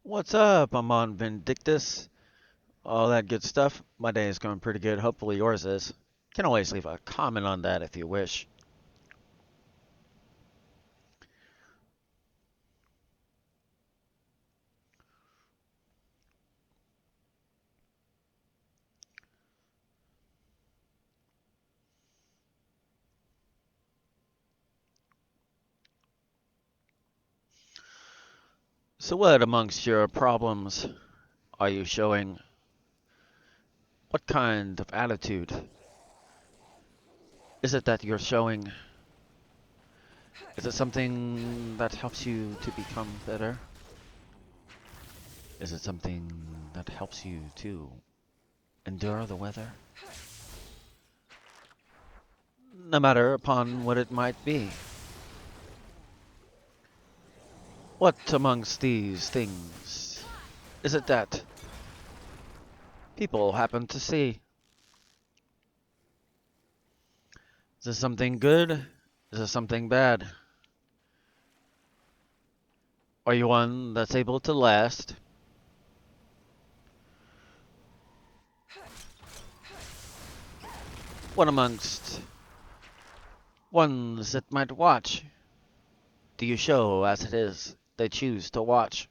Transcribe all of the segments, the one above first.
What's up? I'm on Vindictus. All that good stuff. My day is going pretty good. Hopefully yours is. Can always leave a comment on that if you wish. So what amongst your problems are you showing? What kind of attitude is it that you're showing? Is it something that helps you to become better? Is it something that helps you to endure the weather? No matter upon what it might be. What amongst these things is it that people happen to see? Is this something good? Is this something bad? Are you one that's able to last? What amongst ones that might watch do you show as it is they choose to watch?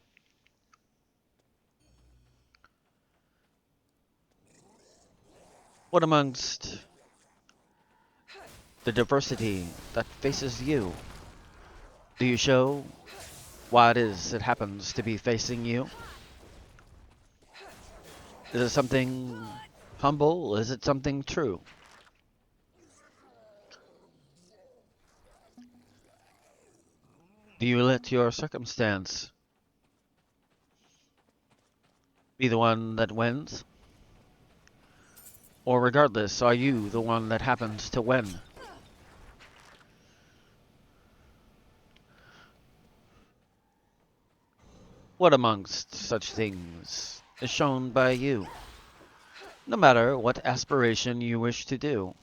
What amongst the diversity that faces you do you show why it is it happens to be facing you? Is it something humble? Is it something true? Do you let your circumstance be the one that wins? Or regardless, are you the one that happens to win? What amongst such things is shown by you, no matter what aspiration you wish to do,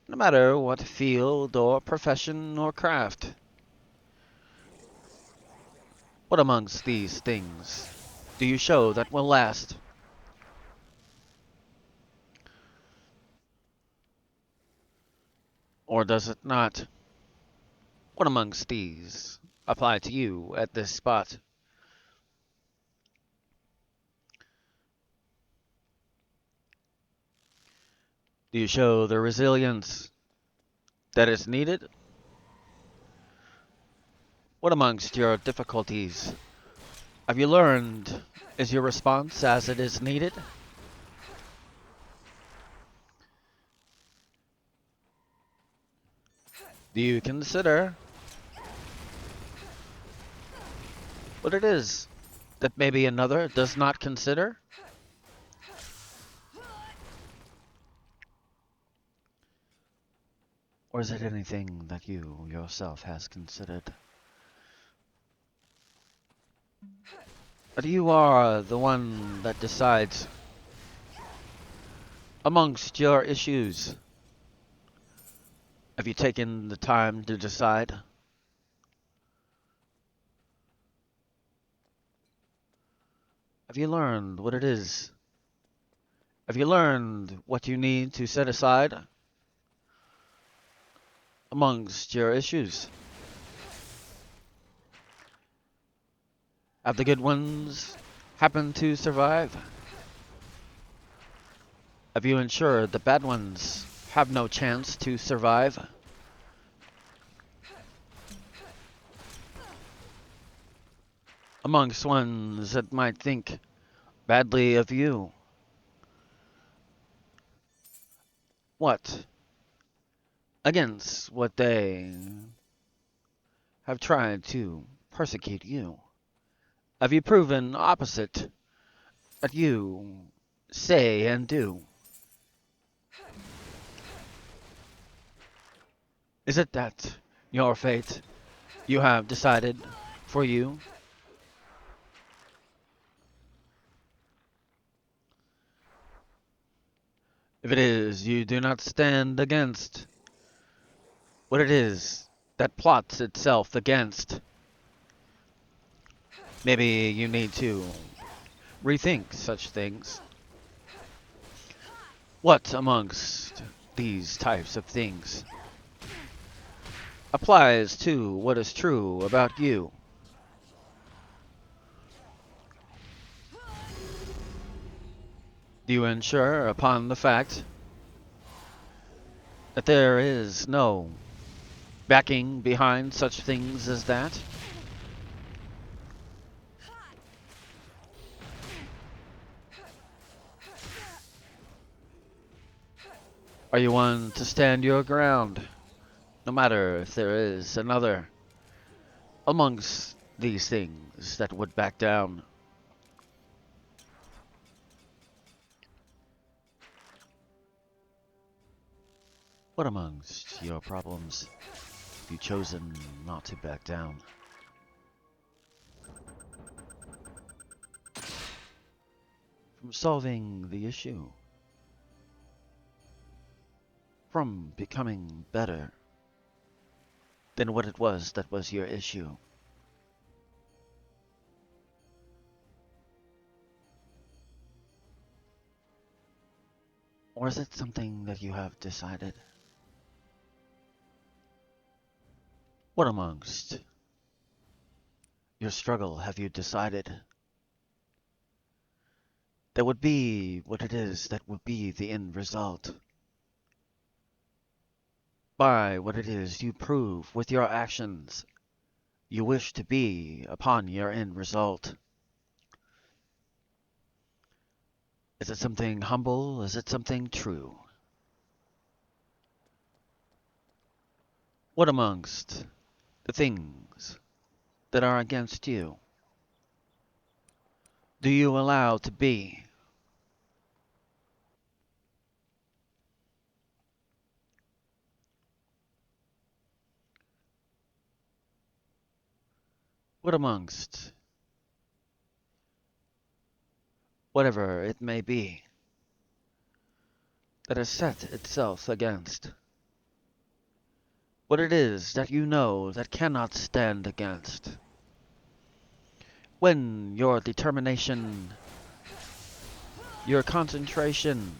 no matter what field or profession or craft? What amongst these things do you show that will last? Or does it not? What amongst these apply to you at this spot? Do you show the resilience that is needed? What amongst your difficulties have you learned is your response as it is needed? Do you consider what it is that maybe another does not consider? Or is it anything that you yourself has considered? But you are the one that decides amongst your issues. Have you taken the time to decide? Have you learned what it is? Have you learned what you need to set aside amongst your issues? Have the good ones happened to survive? Have you ensured the bad ones have no chance to survive? Amongst ones that might think badly of you, what against what they have tried to persecute you? Have you proven opposite that you say and do? Is it that your fate you have decided for you? If it is, you do not stand against what it is that plots itself against. Maybe you need to rethink such things. What amongst these types of things applies to what is true about you? Do you ensure upon the fact that there is no backing behind such things as that? Are you one to stand your ground, no matter if there is another amongst these things that would back down? What amongst your problems have you chosen not to back down? From solving the issue? From becoming better than what it was that was your issue? Or is it something that you have decided? What amongst your struggle have you decided that would be what it is that would be the end result? By what it is you prove with your actions you wish to be upon your end result. Is it something humble? Is it something true? What amongst the things that are against you do you allow to be? What amongst whatever it may be that has set itself against what it is that you know that cannot stand against? When your determination, your concentration,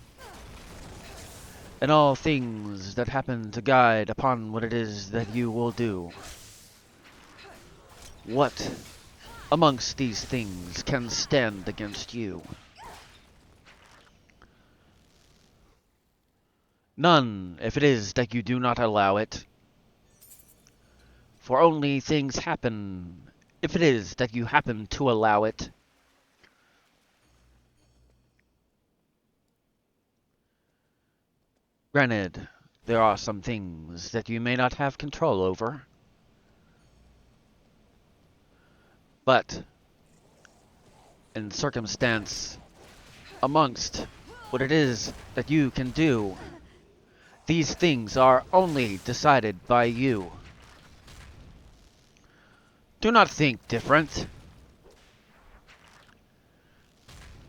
and all things that happen to guide upon what it is that you will do, what amongst these things can stand against you? None, if it is that you do not allow it. For only things happen if it is that you happen to allow it. Granted, there are some things that you may not have control over, but in circumstance amongst what it is that you can do, these things are only decided by you. Do not think different.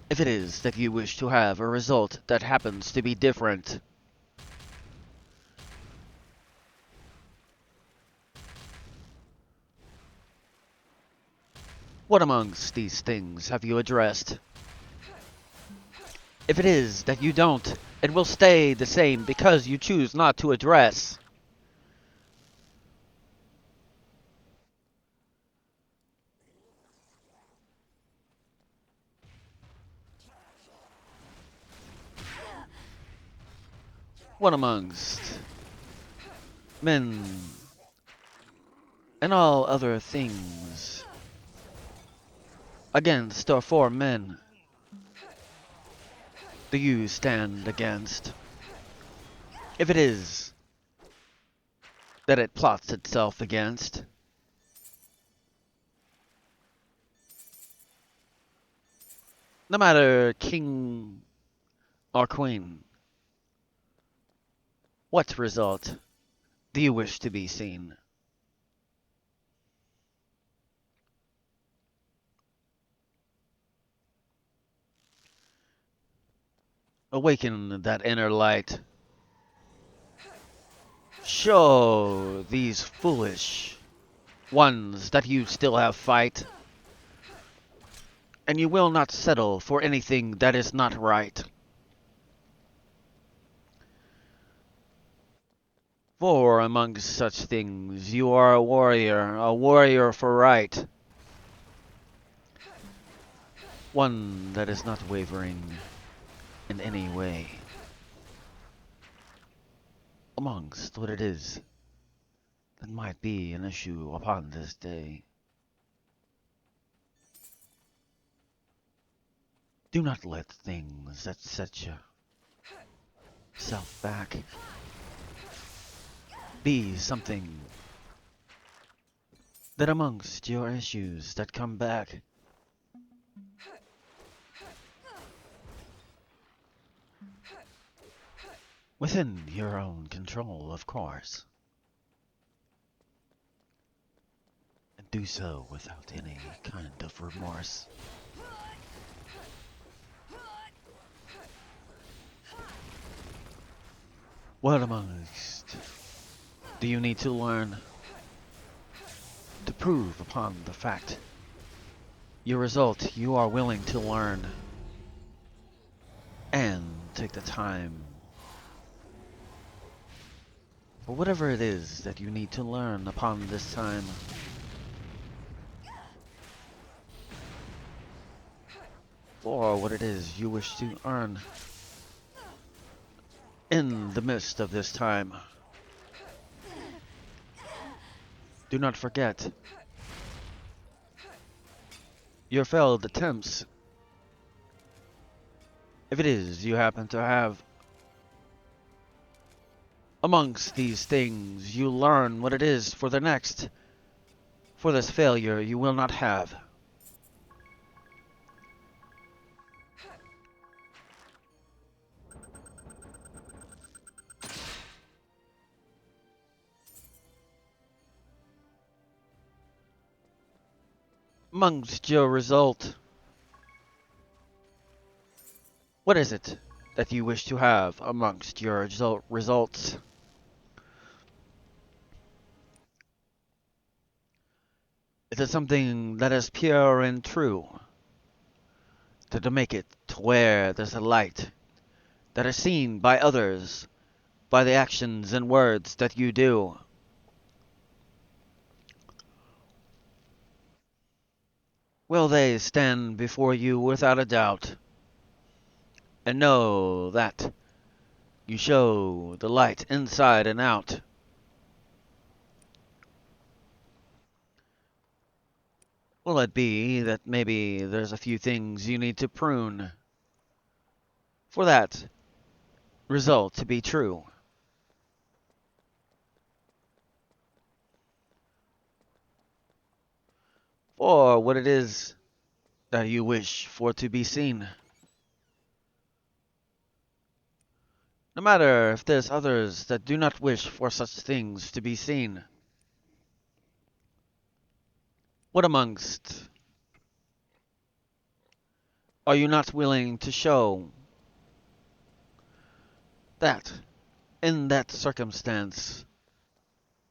If it is that you wish to have a result that happens to be different, what amongst these things have you addressed? If it is that you don't, it will stay the same because you choose not to address. What amongst men and all other things against or for men do you stand against? If it is that it plots itself against, no matter king or queen, what result do you wish to be seen? Awaken that inner light. Show these foolish ones that you still have fight and you will not settle for anything that is not right. For among such things, you are a warrior for right, one that is not wavering in any way amongst what it is that might be an issue upon this day. Do not let things that set yourself back be something that amongst your issues that come back within your own control, of course, and do so without any kind of remorse. What amongst do you need to learn to prove upon the fact your result you are willing to learn and take the time for whatever it is that you need to learn upon this time? For what it is you wish to earn in the midst of this time. Do not forget your failed attempts, if it is you happen to have. Amongst these things, you learn what it is for the next. For this failure you will not have. Amongst your result, what is it that you wish to have amongst your results? Is it something that is pure and true? To make it to where there's a light that is seen by others, by the actions and words that you do? Will they stand before you without a doubt and know that you show the light inside and out? Will it be that maybe there's a few things you need to prune for that result to be true? For what it is that you wish for to be seen? No matter if there's others that do not wish for such things to be seen. What amongst are you not willing to show that in that circumstance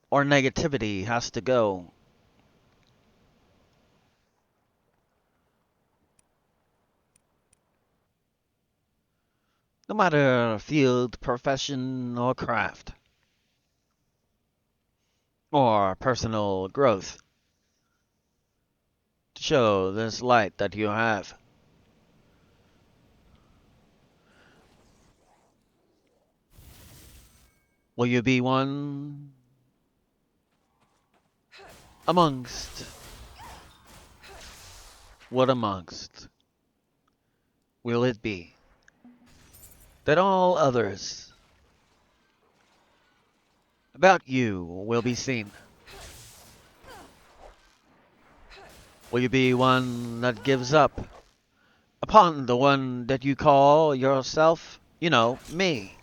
or negativity has to go? No matter field, profession, or craft, or personal growth, to show this light that you have. Will you be one amongst? What amongst will it be that all others about you will be seen? Will you be one that gives up upon the one that you call yourself? You know, me.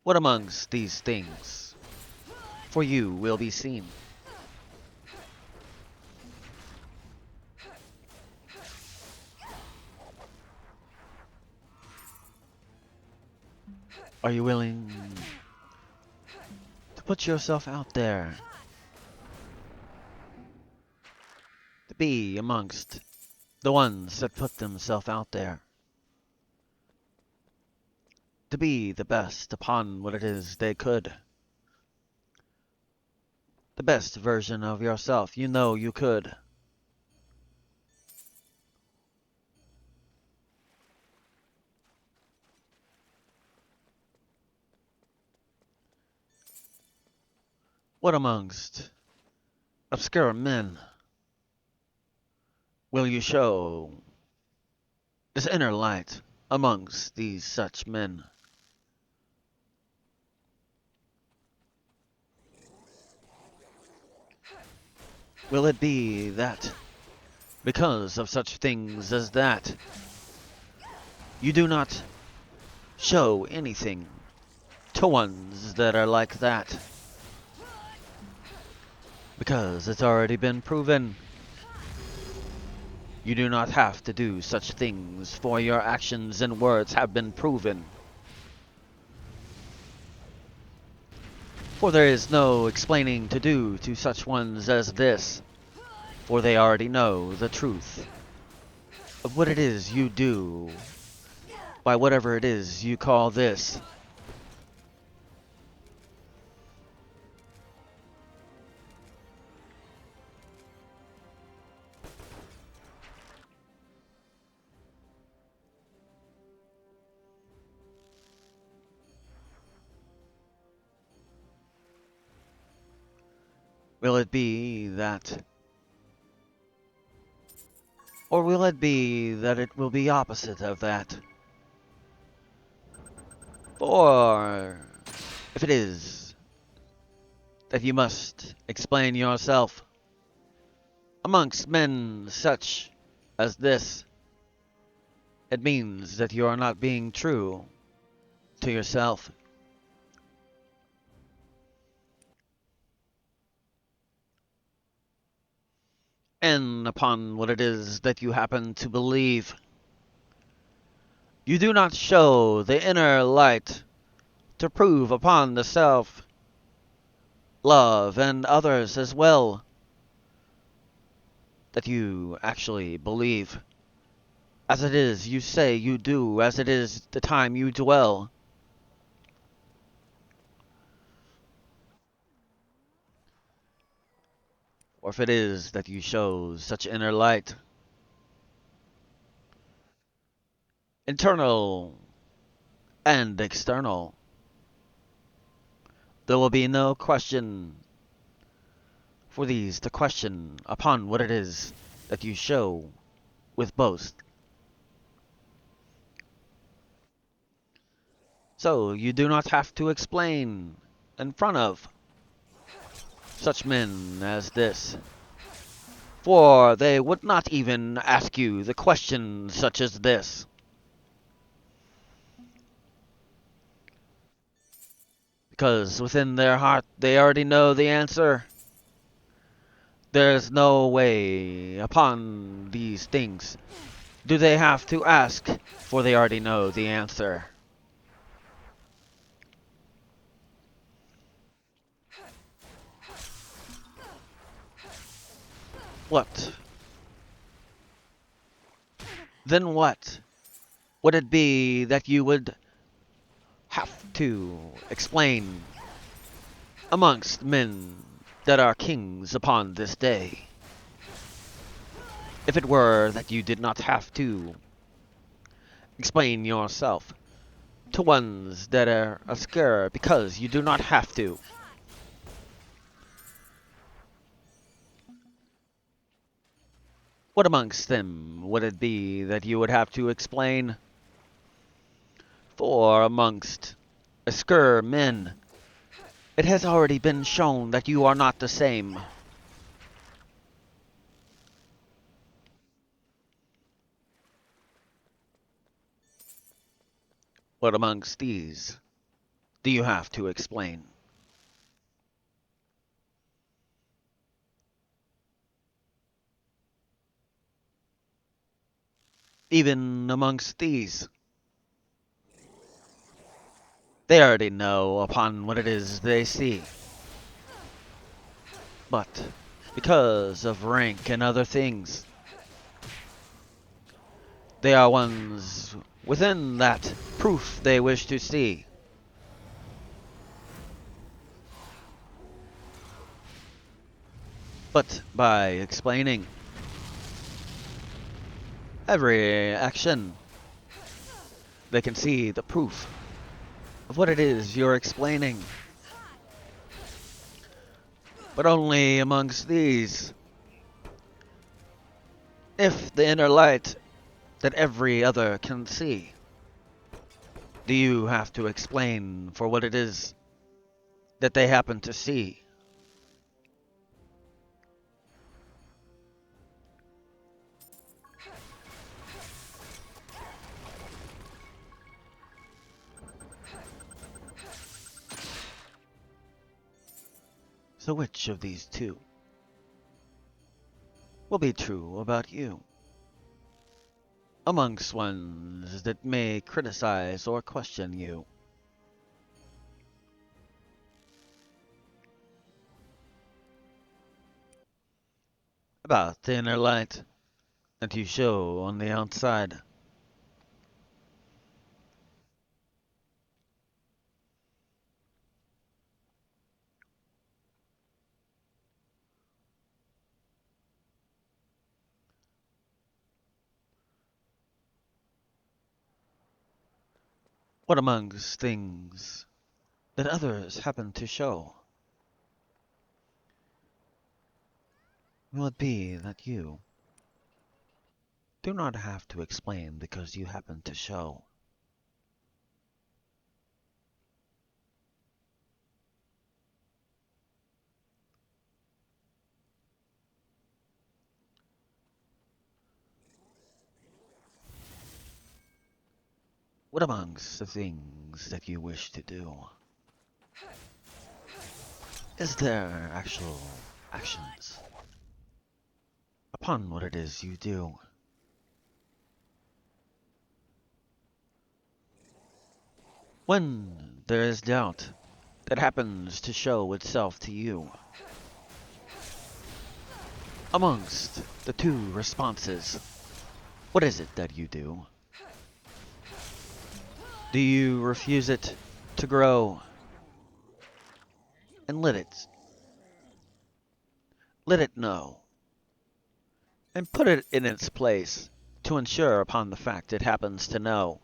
What amongst these things for you will be seen? Are you willing to put yourself out there be amongst the ones that put themselves out there to be the best upon what it is they could. The best version of yourself you know you could. What amongst obscure men will you show this inner light amongst these such men? Will it be that because of such things as that, you do not show anything to ones that are like that? Because it's already been proven. You do not have to do such things, for your actions and words have been proven. For there is no explaining to do to such ones as this, for they already know the truth of what it is you do by whatever it is you call this. Will it be that, or will it be that it will be opposite of that? For if it is that you must explain yourself amongst men such as this, it means that you are not being true to yourself. And upon what it is that you happen to believe. You do not show the inner light to prove upon the self, love, and others as well that you actually believe. As it is you say you do, as it is the time you dwell. Or if it is that you show such inner light, internal and external, there will be no question for these to question upon what it is that you show with boast. So you do not have to explain in front of such men as this, for they would not even ask you the question such as this. Because within their heart they already know the answer. There's no way upon these things do they have to ask, for they already know the answer. What? Then what would it be that you would have to explain amongst men that are kings upon this day? If it were that you did not have to explain yourself to ones that are obscure because you do not have to. What amongst them would it be that you would have to explain? For amongst obscure men, it has already been shown that you are not the same. What amongst these do you have to explain? Even amongst these, they already know upon what it is they see. But because of rank and other things. They are ones within that proof they wish to see. But by explaining every action, they can see the proof of what it is you're explaining. But only amongst these, if the inner light that every other can see, do you have to explain for what it is that they happen to see. So which of these two will be true about you? Amongst ones that may criticize or question you. About the inner light that you show on the outside. What amongst things that others happen to show will it be that you do not have to explain because you happen to show? What amongst the things that you wish to do is there actual actions upon what it is you do? When there is doubt that happens to show itself to you, amongst the two responses, what is it that you do? Do you refuse it to grow and let it know, and put it in its place to ensure upon the fact it happens to know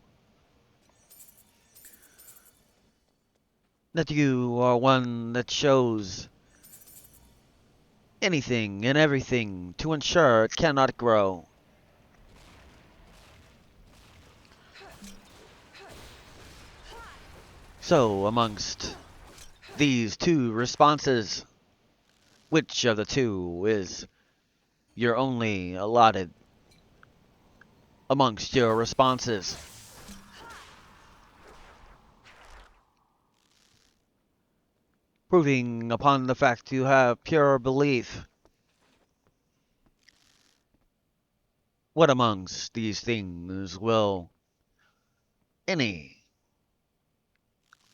that you are one that shows anything and everything to ensure it cannot grow? So, amongst these two responses, which of the two is your only allotted amongst your responses? Proving upon the fact you have pure belief. What amongst these things will any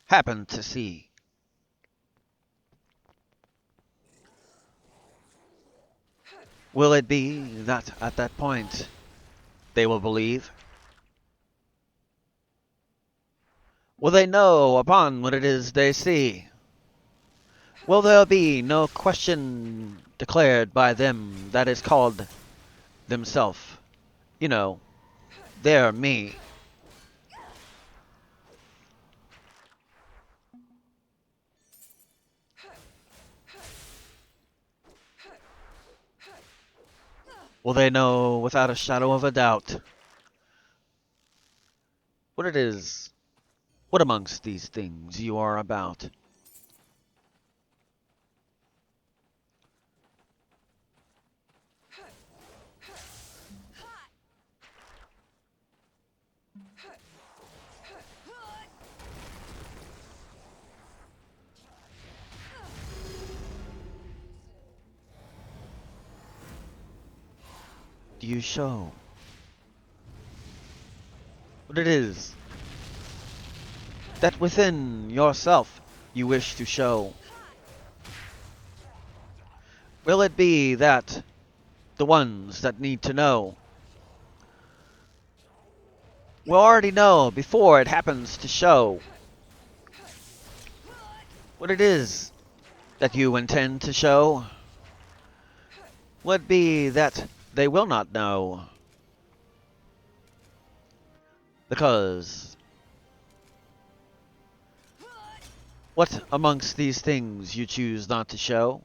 happen to see? Will it be that at that point they will believe? Will they know upon what it is they see? Will there be no question declared by them that is called themself? You know, they're me. Will they know without a shadow of a doubt what it is, what amongst these things you are about? Do you show what it is that within yourself you wish to show? Will it be that the ones that need to know will already know before it happens to show what it is that you intend to show? Will it be that they will not know? Because what amongst these things you choose not to show?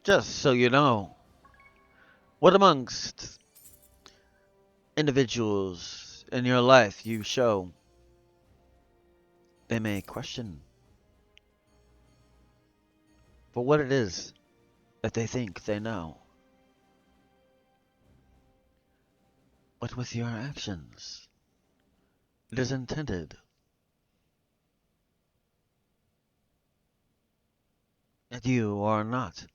Just so you know, what amongst individuals in your life you show, they may question for what it is that they think they know. But with your actions, it is intended that you are not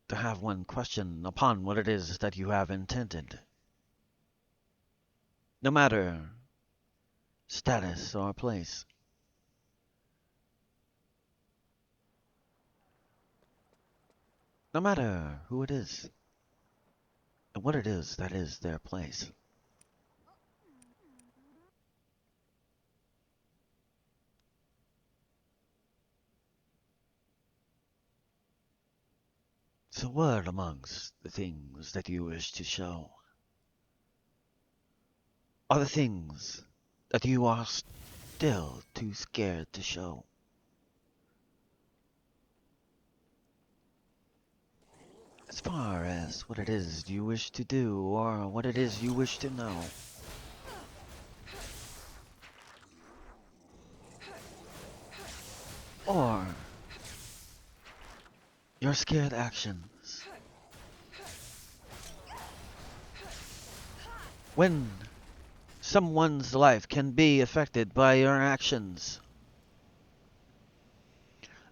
to have one question upon what it is that you have intended. No matter status or place. No matter who it is and what it is that is their place. So what amongst the things that you wish to show are the things that you are still too scared to show? As far as what it is you wish to do or what it is you wish to know. Or your scared actions. When someone's life can be affected by your actions.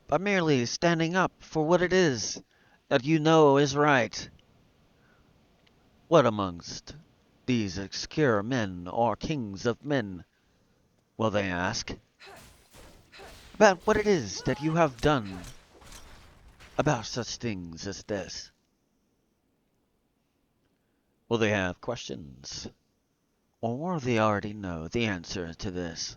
By merely standing up for what it is that you know is right. What amongst these obscure men or kings of men will they ask about what it is that you have done about such things as this? Will they have questions? Or they already know the answer to this?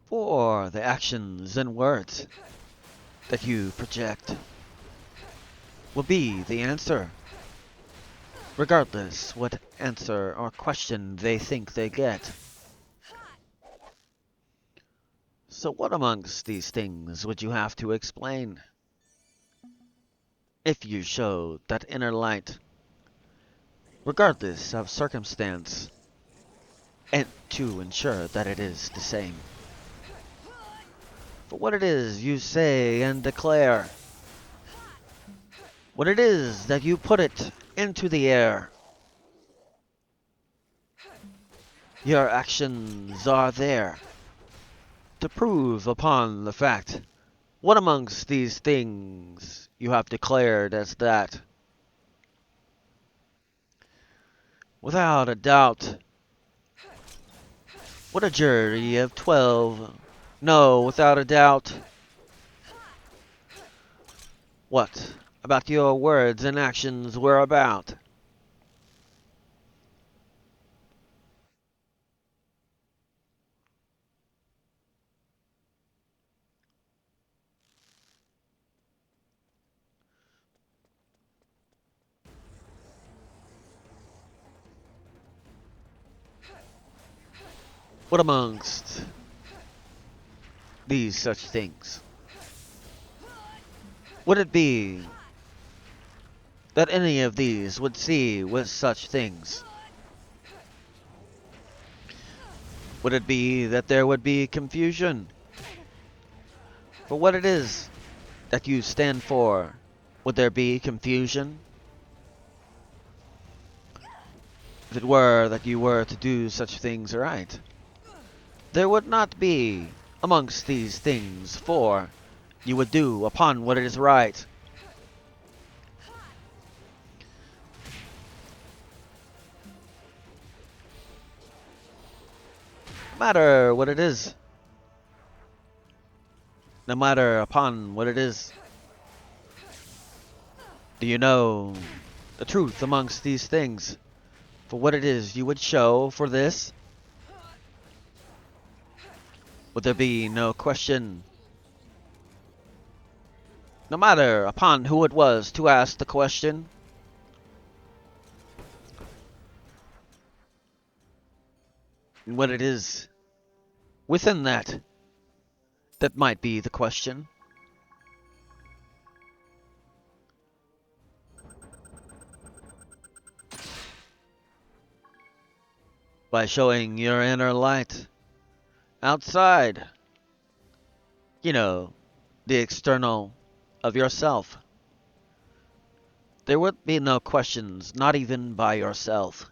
For the actions and words that you project will be the answer, regardless what answer or question they think they get. So what amongst these things would you have to explain? If you showed that inner light, regardless of circumstance, and to ensure that it is the same. For what it is you say and declare, what it is that you put it into the air, your actions are there to prove upon the fact what amongst these things you have declared as that. Without a doubt, what a jury of 12. No, without a doubt. What about your words and actions were about? What amongst these such things would it be that any of these would see with such things? Would it be that there would be confusion? for what it is that you stand for? Would there be confusion? If it were that you were to do such things right, there would not be amongst these things, for you would do upon what is right. No matter what it is, no matter upon what it is, do you know the truth amongst these things, for what it is you would show for this? Would there be no question, no matter upon who it was to ask the question? And what it is within that that might be the question? By showing your inner light outside, you know, the external of yourself. There would be no questions, not even by yourself.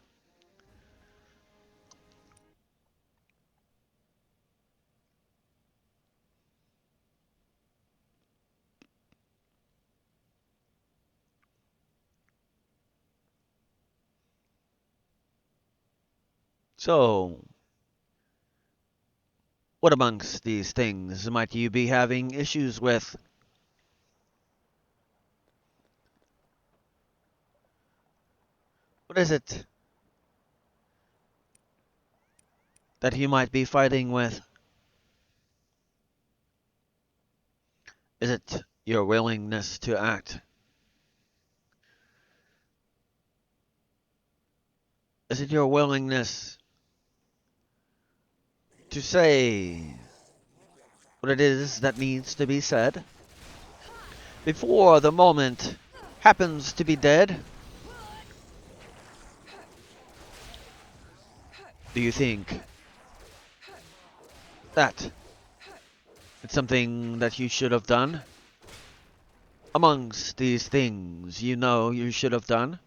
So, what amongst these things might you be having issues with? What is it that you might be fighting with? Is it your willingness to act? Is it your willingness to say what it is that needs to be said before the moment happens to be dead? Do you think that it's something that you should have done? Amongst these things you know you should have done?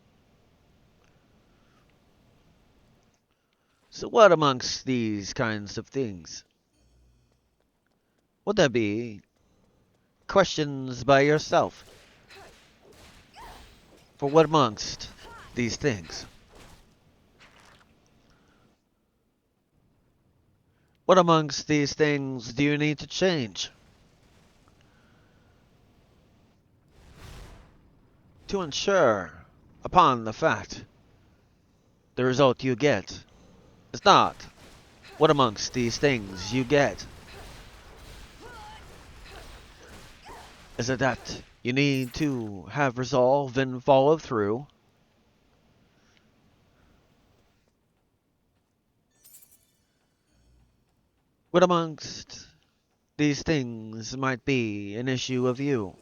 So what amongst these kinds of things? Would there be questions by yourself? For what amongst these things? What amongst these things do you need to change to ensure upon the fact the result you get is not what amongst these things you get? Is it that you need to have resolve and follow through? What amongst these things might be an issue of you?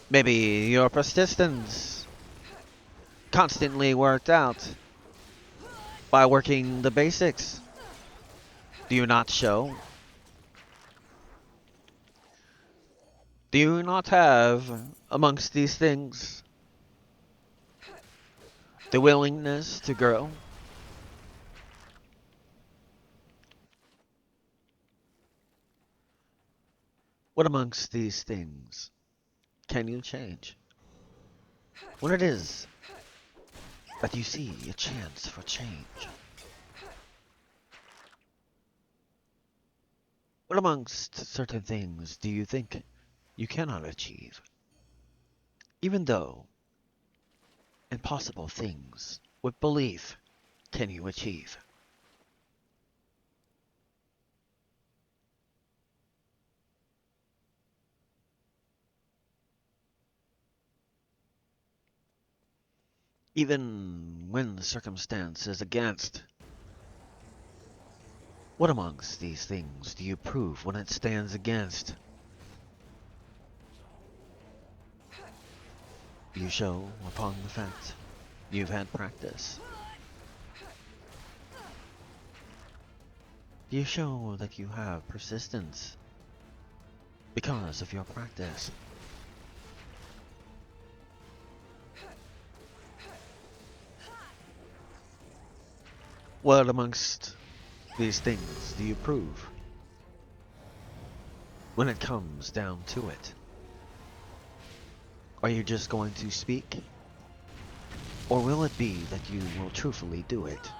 Maybe your persistence constantly worked out by working the basics. Do you not show? Do you not have amongst these things the willingness to grow? What amongst these things can you change? When it is that you see a chance for change? What amongst certain things do you think you cannot achieve? Even though impossible things with belief can you achieve? Even when the circumstance is against? What amongst these things do you prove when it stands against? You show upon the fact you've had practice. You show that you have persistence. because of your practice. What amongst these things do you prove when it comes down to it? Are you just going to speak? Or will it be that you will truthfully do it?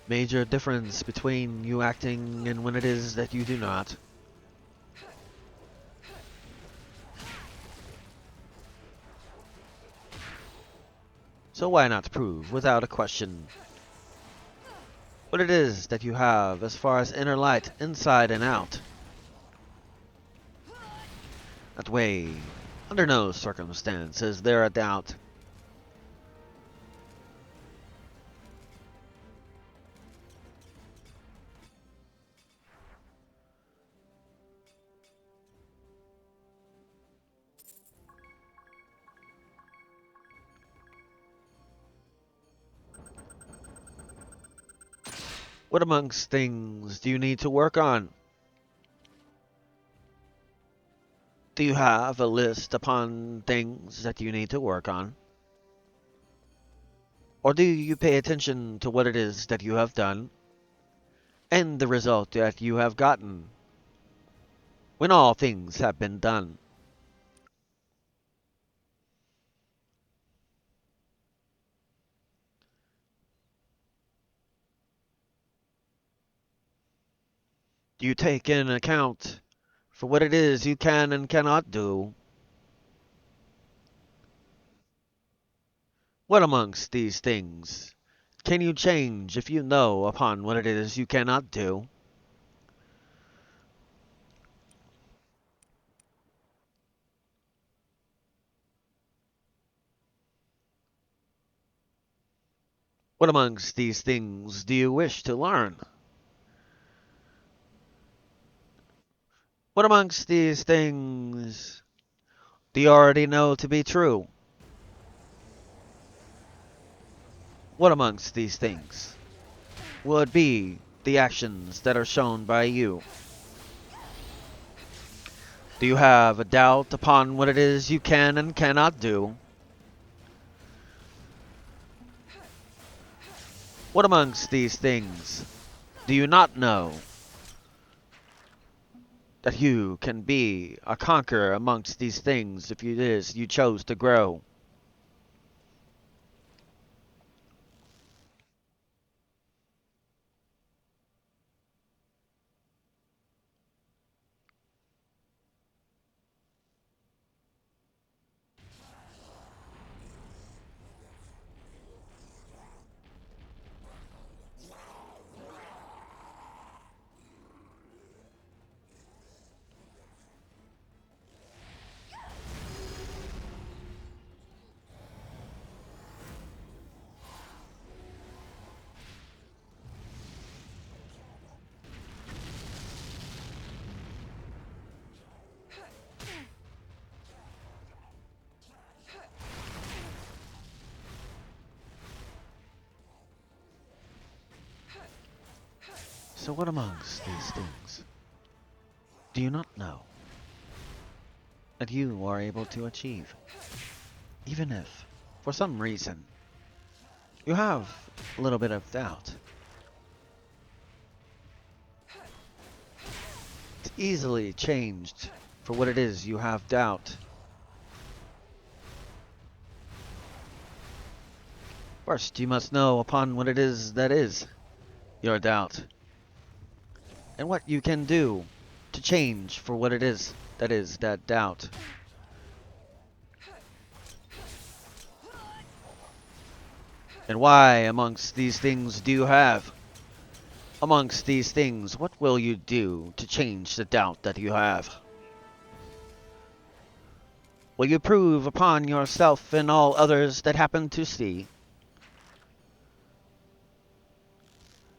Major difference between you acting and when it is that you do not. So why not prove, without a question, what it is that you have as far as inner light, inside and out? That way, under no circumstance is there a doubt. What amongst things do you need to work on? Do you have a list upon things that you need to work on? Or do you pay attention to what it is that you have done and the result that you have gotten when all things have been done? Do you take in account for what it is you can and cannot do? What amongst these things can you change if you know upon what it is you cannot do? What amongst these things do you wish to learn? What amongst these things do you already know to be true? What amongst these things will it be the actions that are shown by you? Do you have a doubt upon what it is you can and cannot do? What amongst these things do you not know that you can be a conqueror amongst these things if it is you chose to grow? So what amongst these things do you not know that you are able to achieve? Even if, for some reason, you have a little bit of doubt. It's easily changed for what it is you have doubt. First, you must know upon what it is that is your doubt, and what you can do to change for what it is that doubt. And why amongst these things do you have? Amongst these things, what will you do to change the doubt that you have? Will you prove upon yourself and all others that happen to see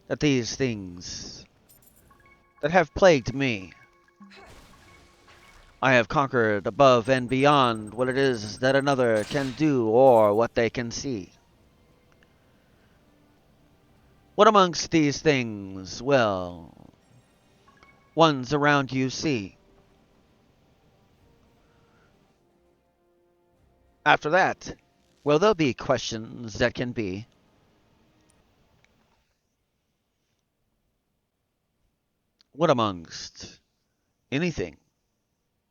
that these things that have plagued me, I have conquered above and beyond what it is that another can do or what they can see? What amongst these things will ones around you see? After that, will there be questions that can be? What amongst anything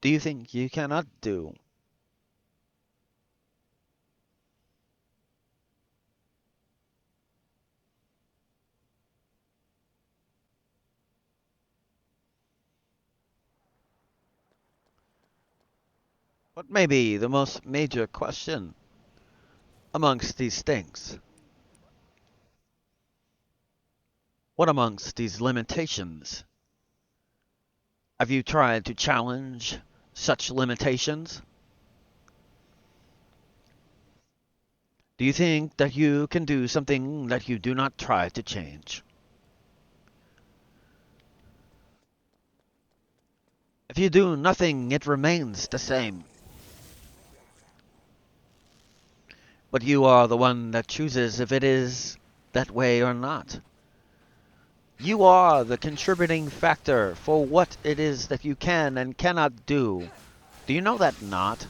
do you think you cannot do? What may be the most major question amongst these things? What amongst these limitations? Have you tried to challenge such limitations? Do you think that you can do something that you do not try to change? If you do nothing, it remains the same. But you are the one that chooses if it is that way or not. You are the contributing factor for what it is that you can and cannot do. Do you know that not?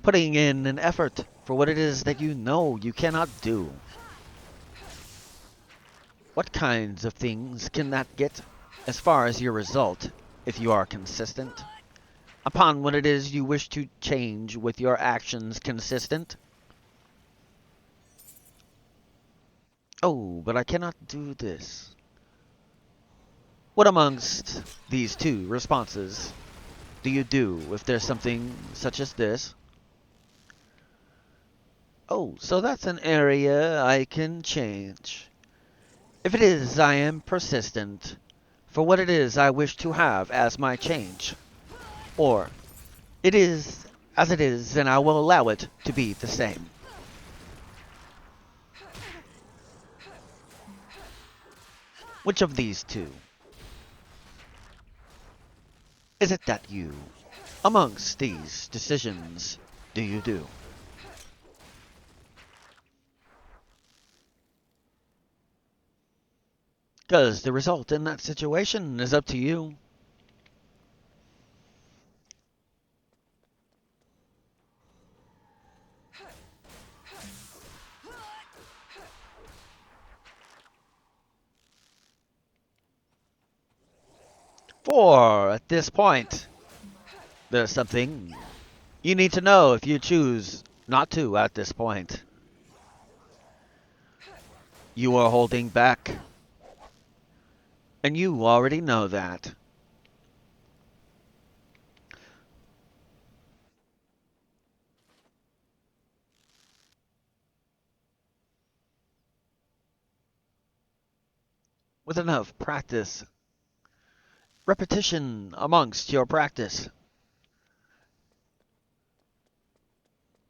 Putting in an effort for what it is that you know you cannot do. What kinds of things can that get as far as your result, if you are consistent, upon what it is you wish to change with your actions consistent? Oh, but I cannot do this. What amongst these two responses do you do if there's something such as this? Oh, so that's an area I can change. If it is, I am persistent for what it is I wish to have as my change. Or, it is as it is, and I will allow it to be the same. Which of these two is it that you, amongst these decisions, do you do? Because the result in that situation is up to you. For at this point, there's something you need to know if you choose not to at this point. You are holding back, and you already know that. With enough practice, repetition amongst your practice,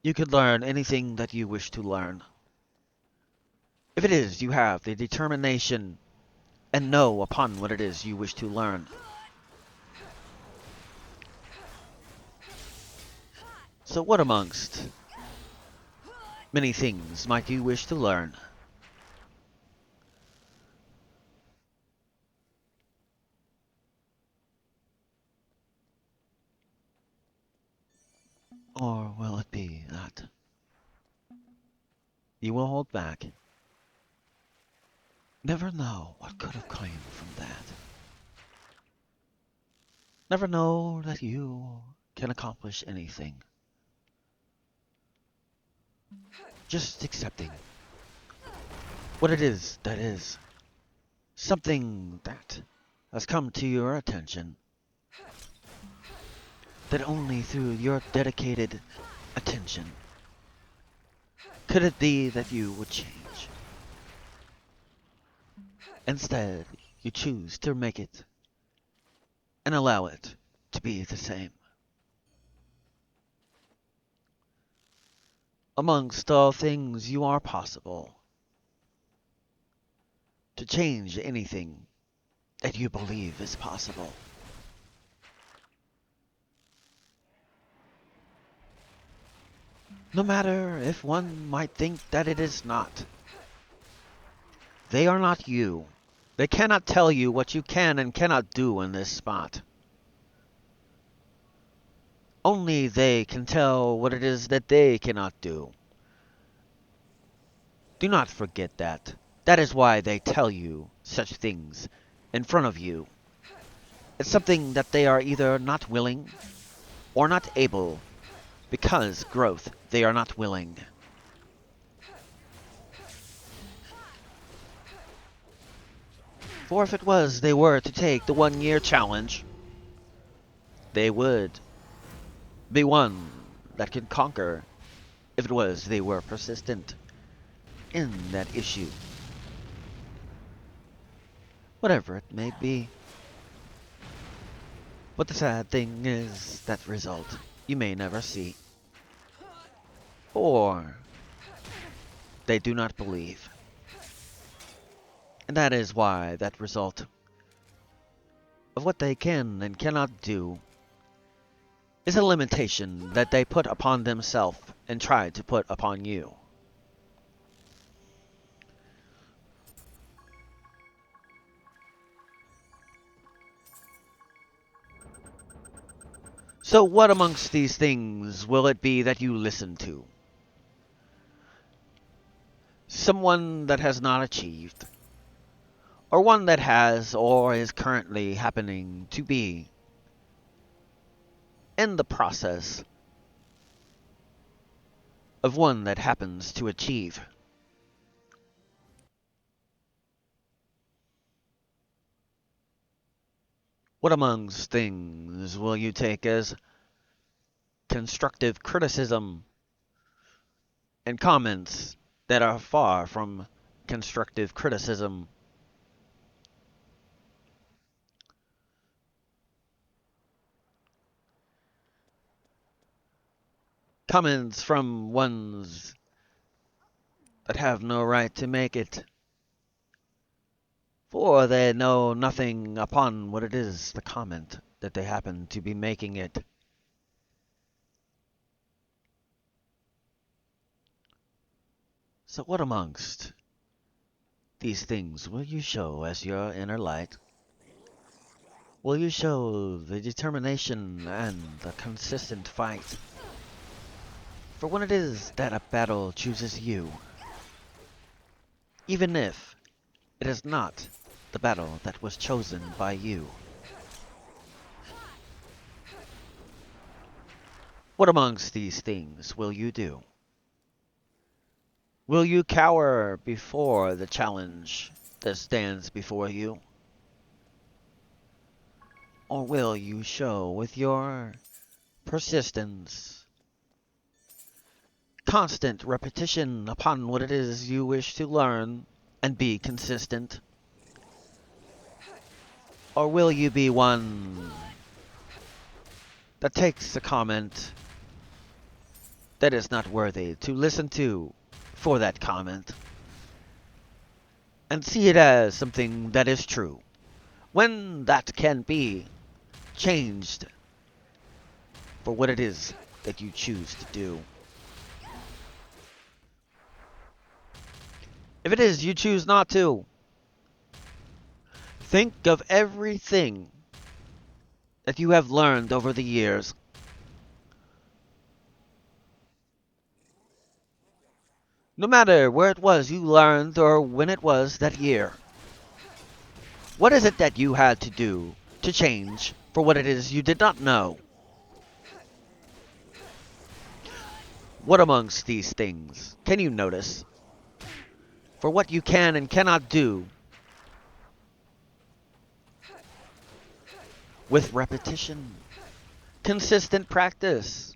you could learn anything that you wish to learn. If it is you have the determination and know upon what it is you wish to learn. So what amongst many things might you wish to learn? Or will it be that you will hold back? Never know what could have come from that. Never know that you can accomplish anything. Just accepting what it is that is. Something that has come to your attention. That only through your dedicated attention could it be that you would change. Instead, you choose to make it and allow it to be the same. Amongst all things, you are possible to change anything that you believe is possible. No matter if one might think that it is not. They are not you. They cannot tell you what you can and cannot do in this spot. Only they can tell what it is that they cannot do. Do not forget that. That is why they tell you such things in front of you. It's something that they are either not willing or not able, because growth they are not willing. For if it was they were to take the 1-year challenge, they would be one that could conquer if it was they were persistent in that issue. Whatever it may be. But the sad thing is that result you may never see. Or they do not believe. And that is why that result of what they can and cannot do is a limitation that they put upon themselves and try to put upon you. So what amongst these things will it be that you listen to? Someone that has not achieved, or one that has or is currently happening to be in the process of one that happens to achieve? What amongst things will you take as constructive criticism and comments that are far from constructive criticism? Comments from ones that have no right to make it, for they know nothing upon what it is the comment that they happen to be making it. So what amongst these things will you show as your inner light? Will you show the determination and the consistent fight? For when it is that a battle chooses you, even if it is not the battle that was chosen by you, what amongst these things will you do? Will you cower before the challenge that stands before you? Or will you show with your persistence, constant repetition upon what it is you wish to learn, and be consistent? Or will you be one that takes a comment that is not worthy to listen to for that comment, and see it as something that is true, when that can be changed for what it is that you choose to do? If it is you choose not to, think of everything that you have learned over the years. No matter where it was you learned or when it was that year. What is it that you had to do to change for what it is you did not know? What amongst these things can you notice for what you can and cannot do with repetition, consistent practice?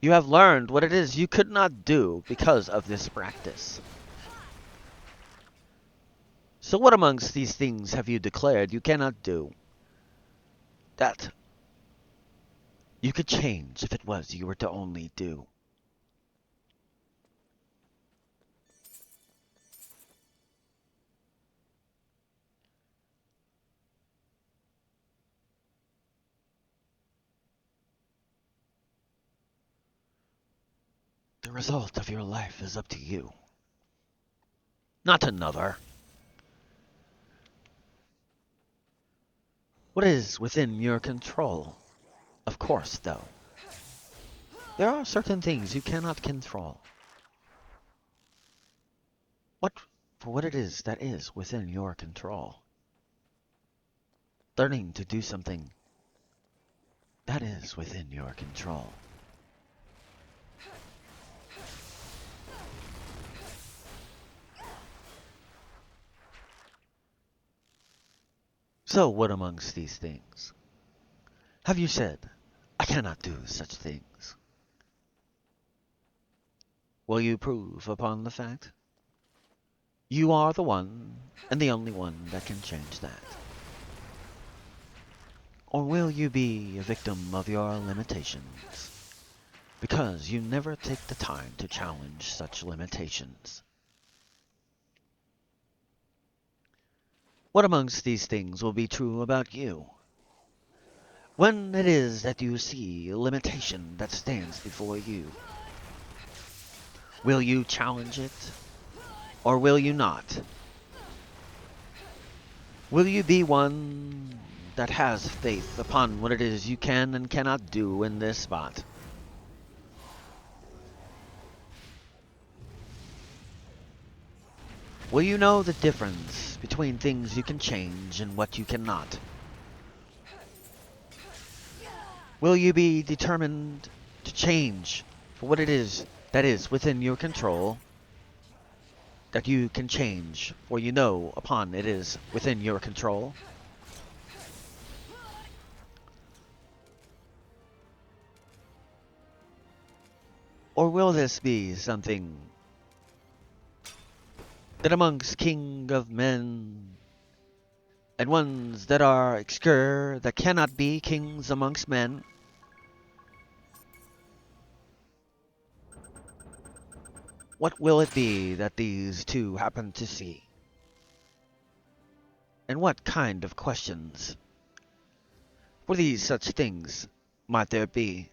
You have learned what it is you could not do because of this practice. So what amongst these things have you declared you cannot do that you could change if it was you were to only do? The result of your life is up to you, not another. What is within your control? Of course, though. There are certain things you cannot control. What for what it is that is within your control? Learning to do something that is within your control. So what amongst these things? Have you said, I cannot do such things? Will you prove upon the fact? You are the one and the only one that can change that. Or will you be a victim of your limitations? Because you never take the time to challenge such limitations. What amongst these things will be true about you? When it is that you see a limitation that stands before you, will you challenge it? Or will you not? Will you be one that has faith upon what it is you can and cannot do in this spot? Will you know the difference between things you can change and what you cannot? Will you be determined to change for what it is that is within your control, that you can change, for you know upon it is within your control? Or will this be something that amongst king of men and ones that are obscure, that cannot be kings amongst men, what will it be that these two happen to see? And what kind of questions for these such things might there be?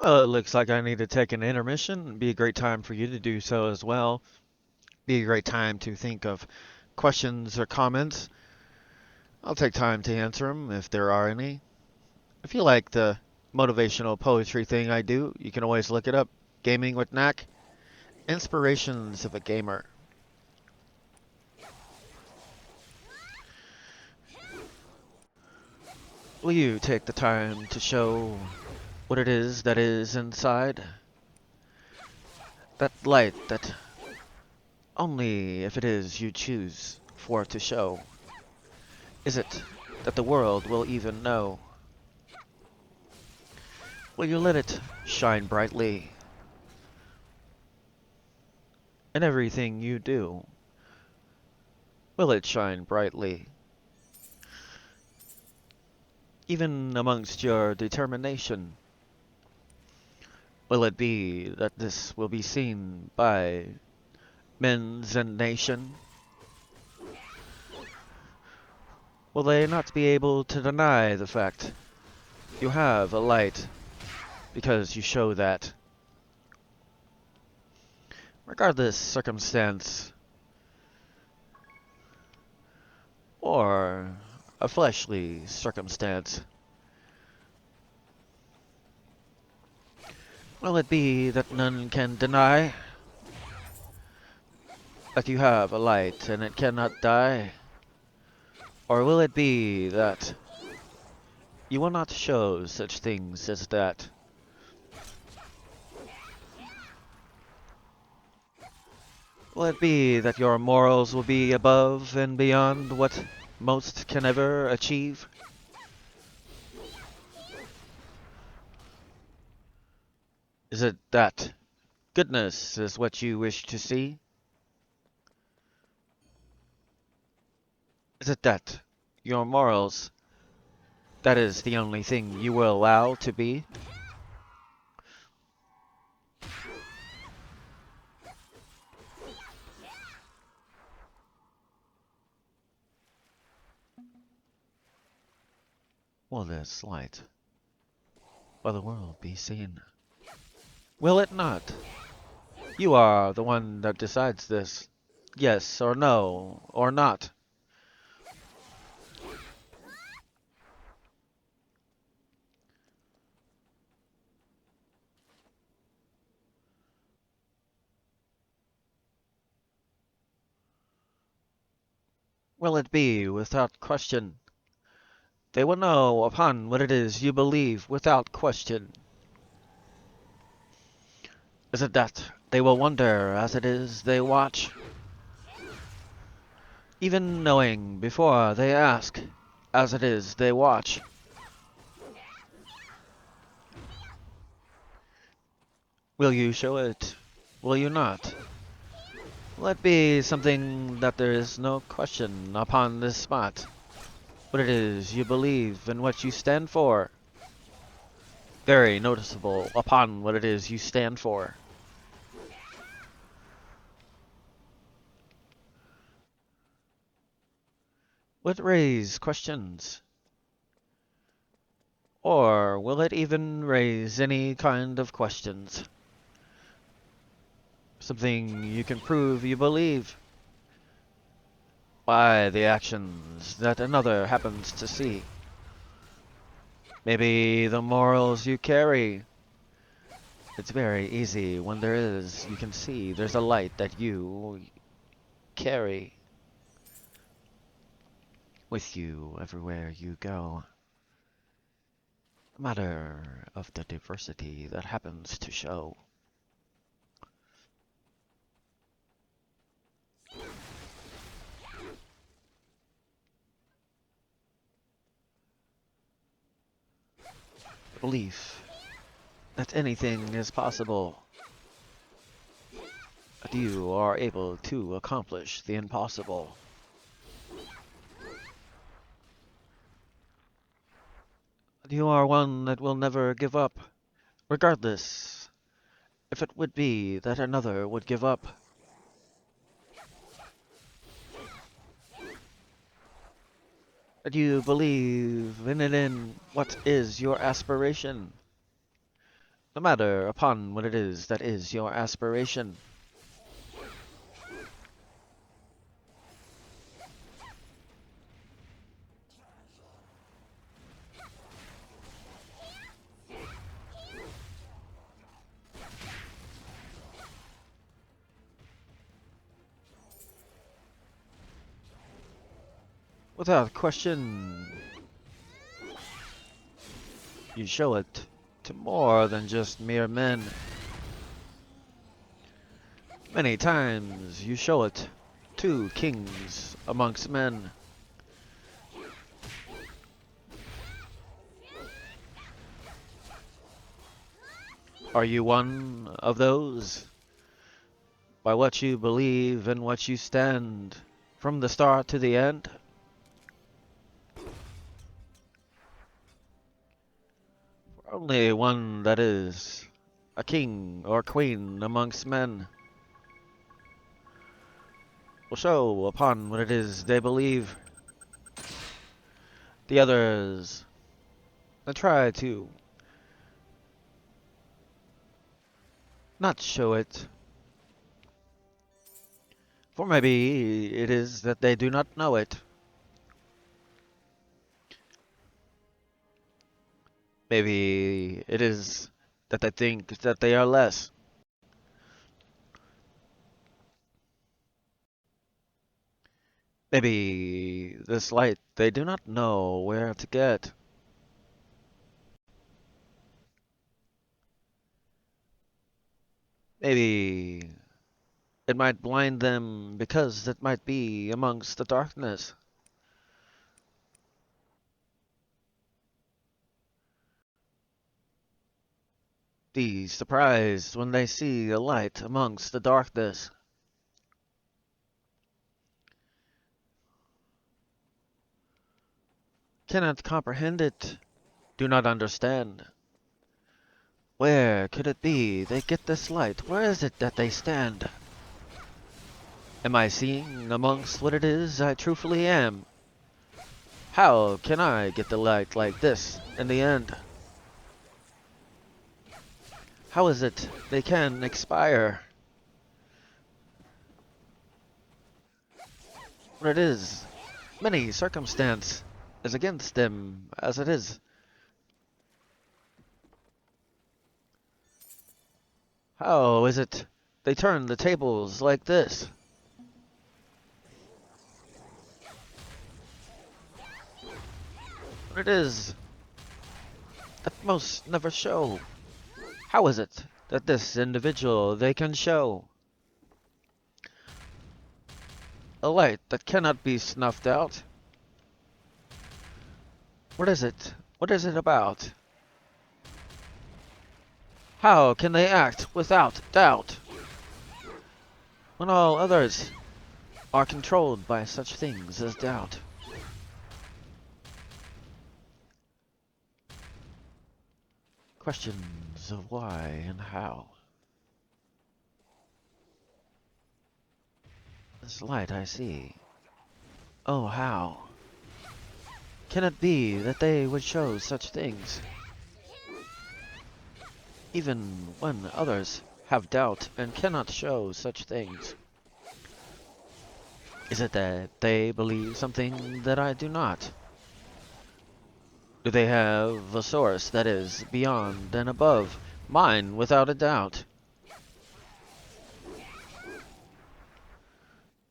Well, it looks like I need to take an intermission. It'd be a great time for you to do so as well. Be a great time to think of questions or comments. I'll take time to answer them if there are any. If you like the motivational poetry thing I do, you can always look it up. Gaming with Knack, Inspirations of a Gamer. Will you take the time to show what it is that is inside? That light that only if it is you choose for it to show. Is it that the world will even know? Will you let it shine brightly in everything you do? Will it shine brightly even amongst your determination? Will it be that this will be seen by men's and nation? Will they not be able to deny the fact you have a light because you show that? Regardless circumstance or a fleshly circumstance, will it be that none can deny that you have a light and it cannot die? Or will it be that you will not show such things as that? Will it be that your morals will be above and beyond what most can ever achieve? Is it that goodness is what you wish to see? Is it that your morals, that is the only thing you will allow to be? Will this light by the world be seen? Will it not? You are the one that decides this. Yes or no, or not. Will it be without question? They will know upon what it is you believe without question. Is it that they will wonder as it is they watch? Even knowing before they ask, as it is they watch. Will you show it? Will you not? Will it be something that there is no question upon this spot? What it is you believe and what you stand for? Very noticeable upon what it is you stand for. Will it raise questions? Or will it even raise any kind of questions? Something you can prove you believe by the actions that another happens to see. Maybe the morals you carry. It's very easy when you can see there's a light that you carry with you everywhere you go. A matter of the diversity that happens to show. Belief that anything is possible. That you are able to accomplish the impossible. That you are one that will never give up, regardless if it would be that another would give up. That you believe in what is your aspiration. No matter upon what it is that is your aspiration. Without question, you show it to more than just mere men. Many times you show it to kings amongst men. Are you one of those? By what you believe and what you stand from the start to the end? Only one that is a king or queen amongst men will show upon what it is they believe. The others that try to not show it. For maybe it is that they do not know it. Maybe it is that they think that they are less. Maybe this light they do not know where to get. Maybe it might blind them because it might be amongst the darkness. Be surprised when they see a light amongst the darkness. Cannot comprehend it. Do not understand. Where could it be they get this light? Where is it that they stand? Am I seeing amongst what it is I truthfully am? How can I get the light like this in the end? How is it they can expire? What it is, many circumstance is against them as it is. How is it they turn the tables like this? What it is that most never show. How is it that this individual they can show? A light that cannot be snuffed out. What is it? What is it about? How can they act without doubt when all others are controlled by such things as doubt? Questions of why and how. This light I see. Oh, how can it be that they would show such things, even when others have doubt and cannot show such things? Is it that they believe something that I do not? Do they have a source that is beyond and above mine without a doubt?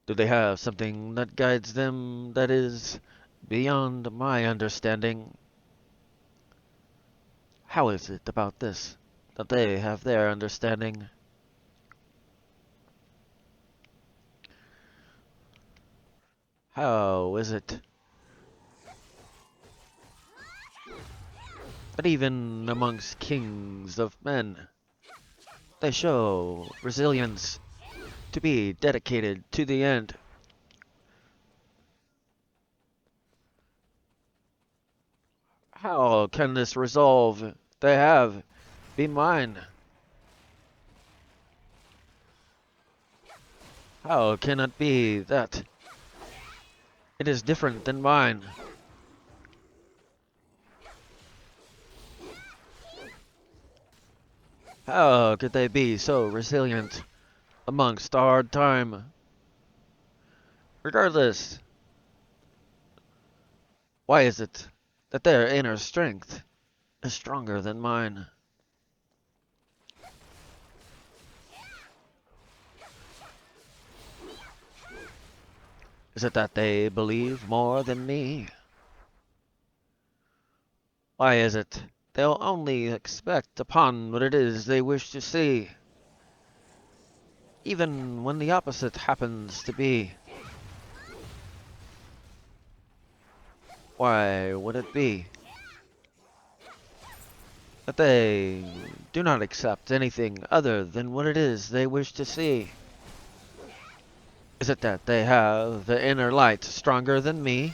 Do they have something that guides them that is beyond my understanding? How is it about this that they have their understanding? How is it that even amongst kings of men, they show resilience to be dedicated to the end? How can this resolve they have be mine? How can it be that it is different than mine? How could they be so resilient amongst hard time? Regardless, why is it that their inner strength is stronger than mine? Is it that they believe more than me? Why is it they'll only expect upon what it is they wish to see, even when the opposite happens to be? Why would it be that they do not accept anything other than what it is they wish to see? Is it that they have the inner light stronger than me?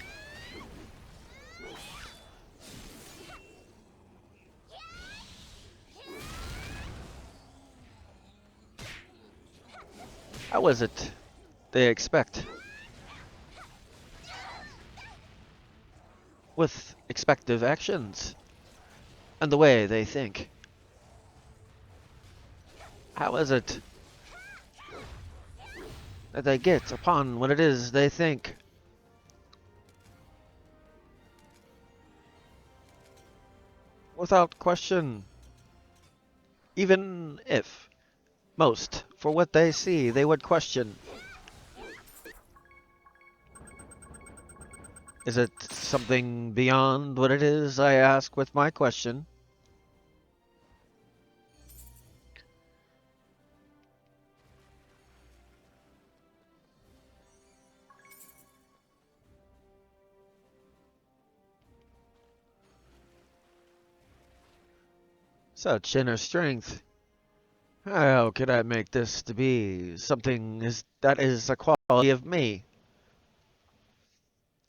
How is it they expect with expective actions and the way they think? How is it that they get upon what it is they think? Without question, even if most, for what they see, they would question. Is it something beyond what it is, I ask with my question? Such inner strength. How could I make this to be something that is a quality of me?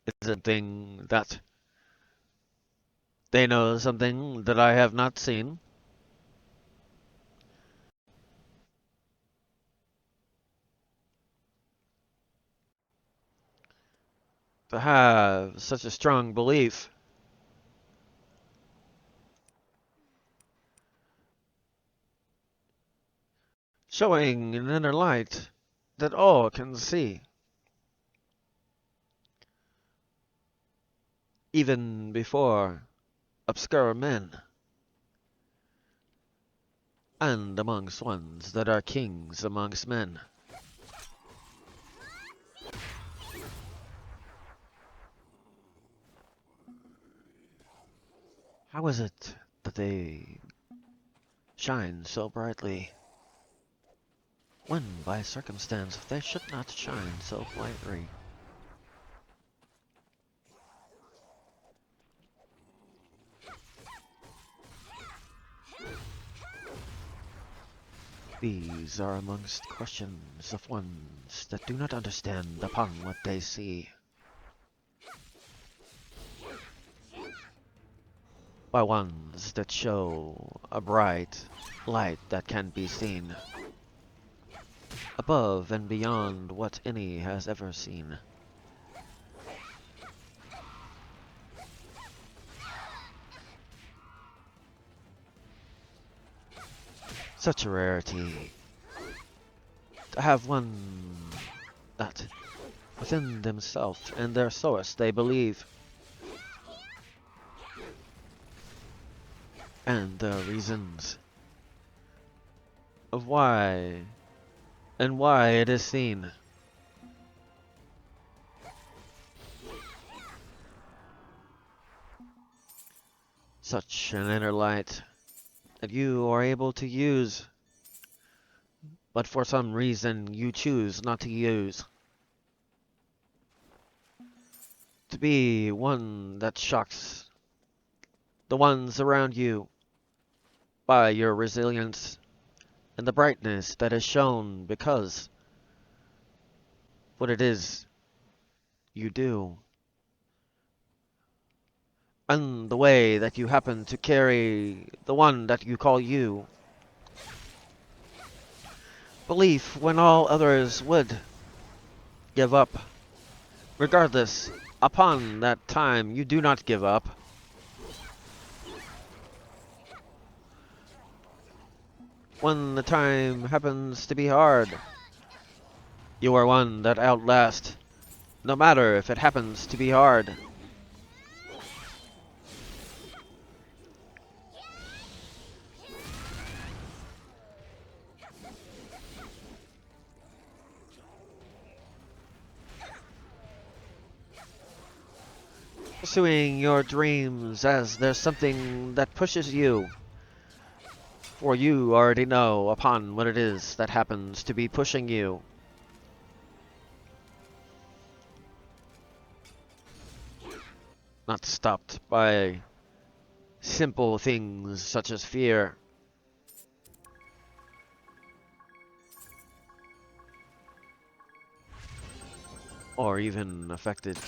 Is it something that they know something that I have not seen? To have such a strong belief, showing an inner light that all can see. even before obscure men, and amongst ones that are kings amongst men. How is it that they shine so brightly, when by circumstance they should not shine so brightly? These are amongst questions of ones that do not understand upon what they see. By ones that show a bright light that can be seen, above and beyond what any has ever seen. Such a rarity to have one that within themselves and their source they believe, and the reasons of why and why it is seen. Such an inner light that you are able to use, but for some reason you choose not to use. To be one that shocks the ones around you by your resilience and the brightness that is shown because what it is you do, and the way that you happen to carry the one that you call you. Belief when all others would give up. Regardless, upon that time you do not give up. When the time happens to be hard, you are one that outlasts, no matter if it happens to be hard. Pursuing your dreams as there's something that pushes you, for you already know upon what it is that happens to be pushing you. Not stopped by simple things such as fear. Or even affected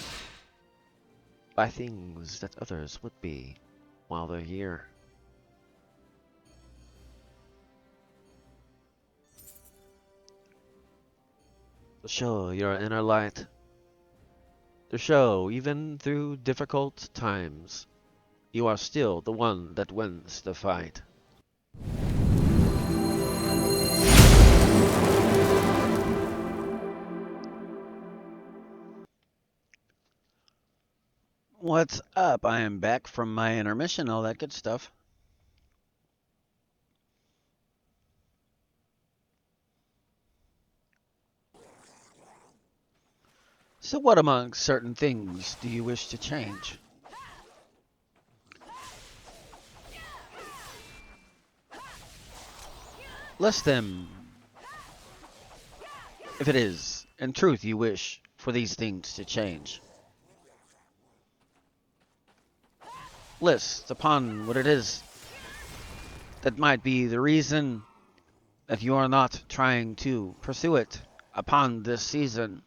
by things that others would be while they're here. To show your inner light. To show, even through difficult times, you are still the one that wins the fight. What's up? I am back from my intermission, all that good stuff. So what among certain things do you wish to change? List them, if it is, in truth, you wish for these things to change. List upon what it is that might be the reason that you are not trying to pursue it upon this season.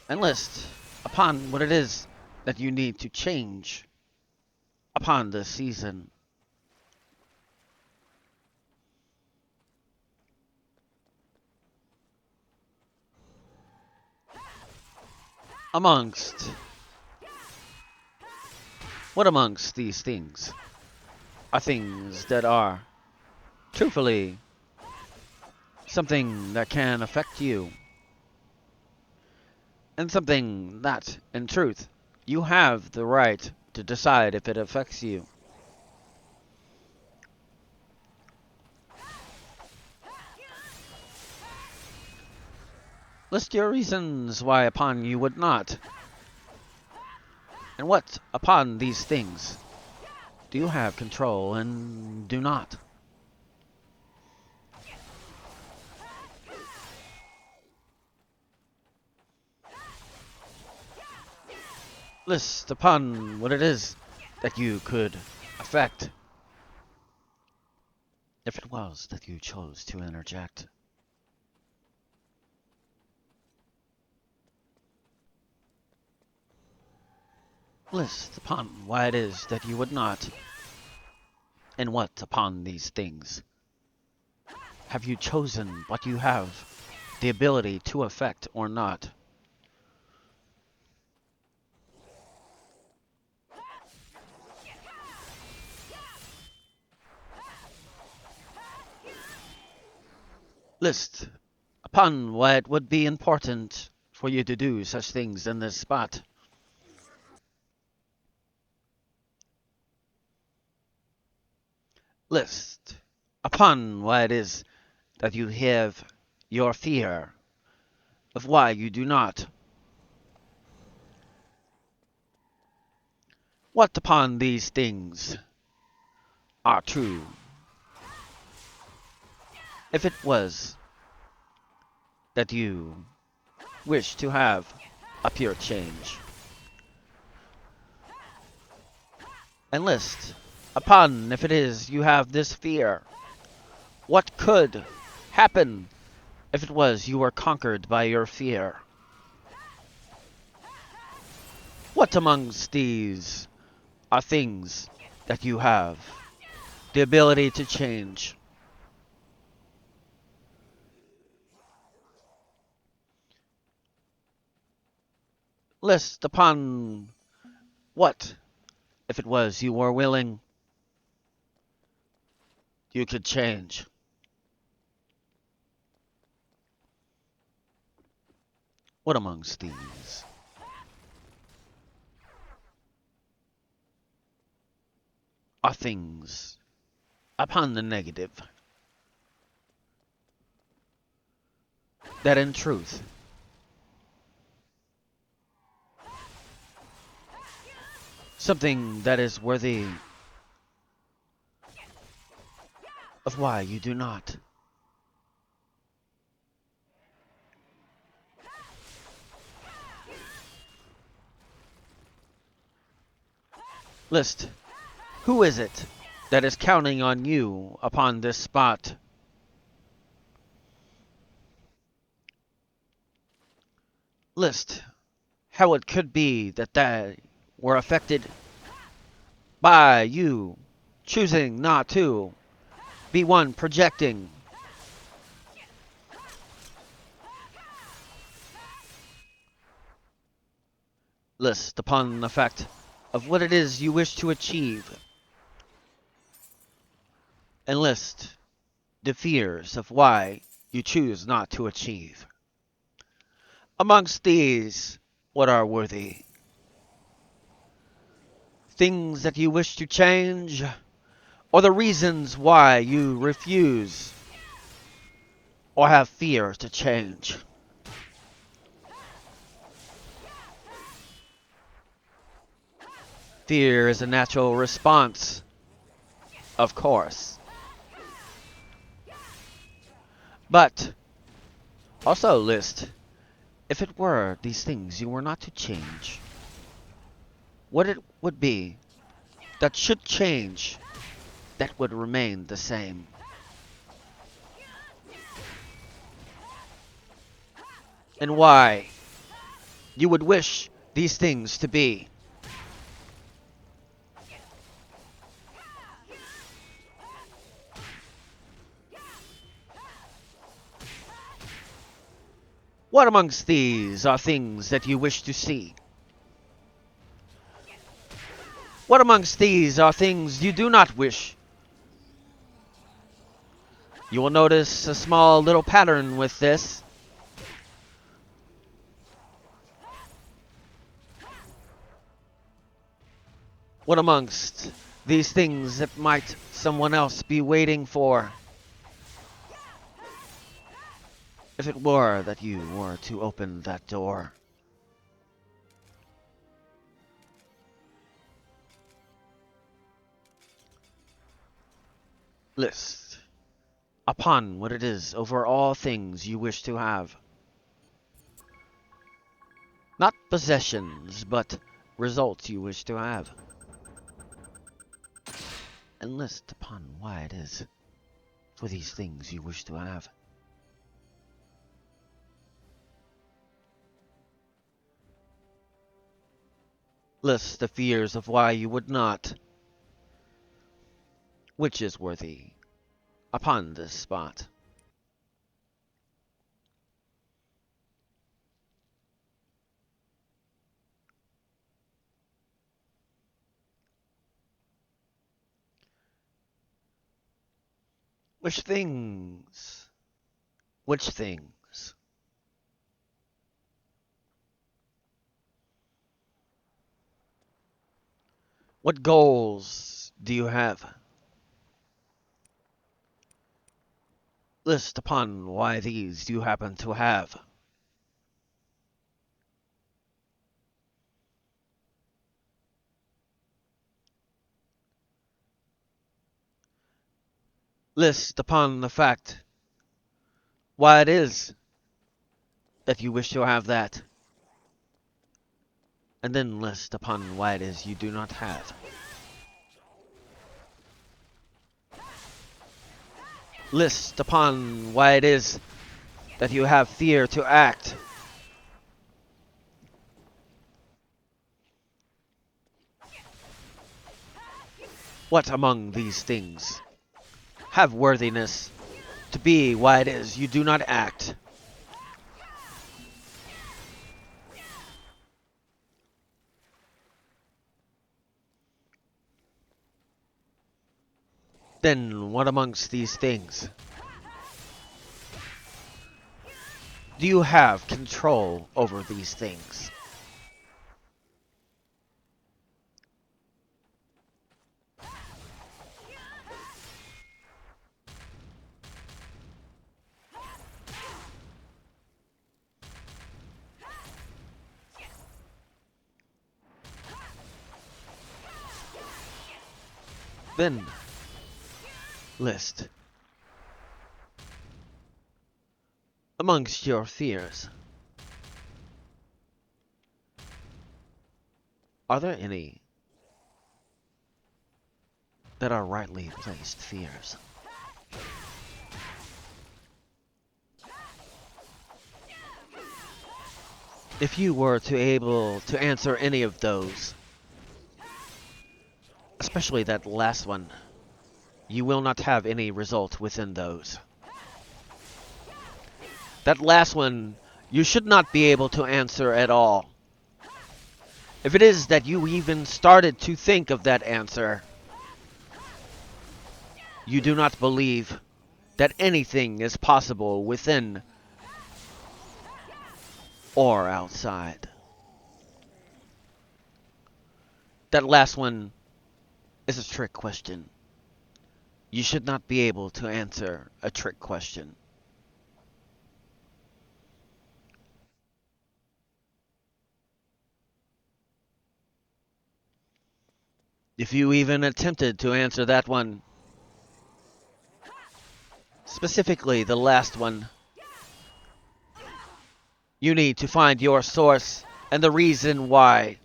And list upon what it is that you need to change upon this season. What amongst these things are things that are, truthfully, something that can affect you and something that, in truth, you have the right to decide if it affects you. List your reasons why upon you would not, and what upon these things do you have control and do not. List upon what it is that you could affect if it was that you chose to interject. List upon why it is that you would not, and what upon these things have you chosen what you have the ability to affect or not. List upon why it would be important for you to do such things in this spot. List upon why it is that you have your fear of why you do not. What upon these things are true? If it was that you wish to have a pure change. And list upon if it is you have this fear. What could happen if it was you were conquered by your fear? What amongst these are things that you have the ability to change? List upon what, if it was you were willing, you could change. What amongst these are things upon the negative that in truth something that is worthy of why you do not? List, who is it that is counting on you upon this spot? List, how it could be that they were affected by you choosing not to be one projecting. List upon the fact of what it is you wish to achieve. And list the fears of why you choose not to achieve. Amongst these, what are worthy? Things that you wish to change, or the reasons why you refuse or have fear to change? Fear is a natural response, of course. But also list, if it were these things you were not to change, what it would be that should change that would remain the same. And why you would wish these things to be. What amongst these are things that you wish to see? What amongst these are things you do not wish? You will notice a small little pattern with this. What amongst these things that might someone else be waiting for? If it were that you were to open that door. List upon what it is over all things you wish to have. Not possessions, but results you wish to have. And list upon why it is for these things you wish to have. List the fears of why you would not, which is worthy, upon this spot. Which things? Which things? What goals do you have? List upon why these you happen to have. List upon the fact why it is that you wish to have that. And then list upon why it is you do not have. List upon why it is that you have fear to act. What among these things have worthiness to be why it is you do not act? Then what amongst these things do you have control over these things? Then list amongst your fears. Are there any that are rightly placed fears? If you were to able to answer any of those, especially that last one, you will not have any result within those. That last one, you should not be able to answer at all. If it is that you even started to think of that answer, you do not believe that anything is possible within or outside. That last one is a trick question. You should not be able to answer a trick question. If you even attempted to answer that one, specifically the last one, you need to find your source and the reason why.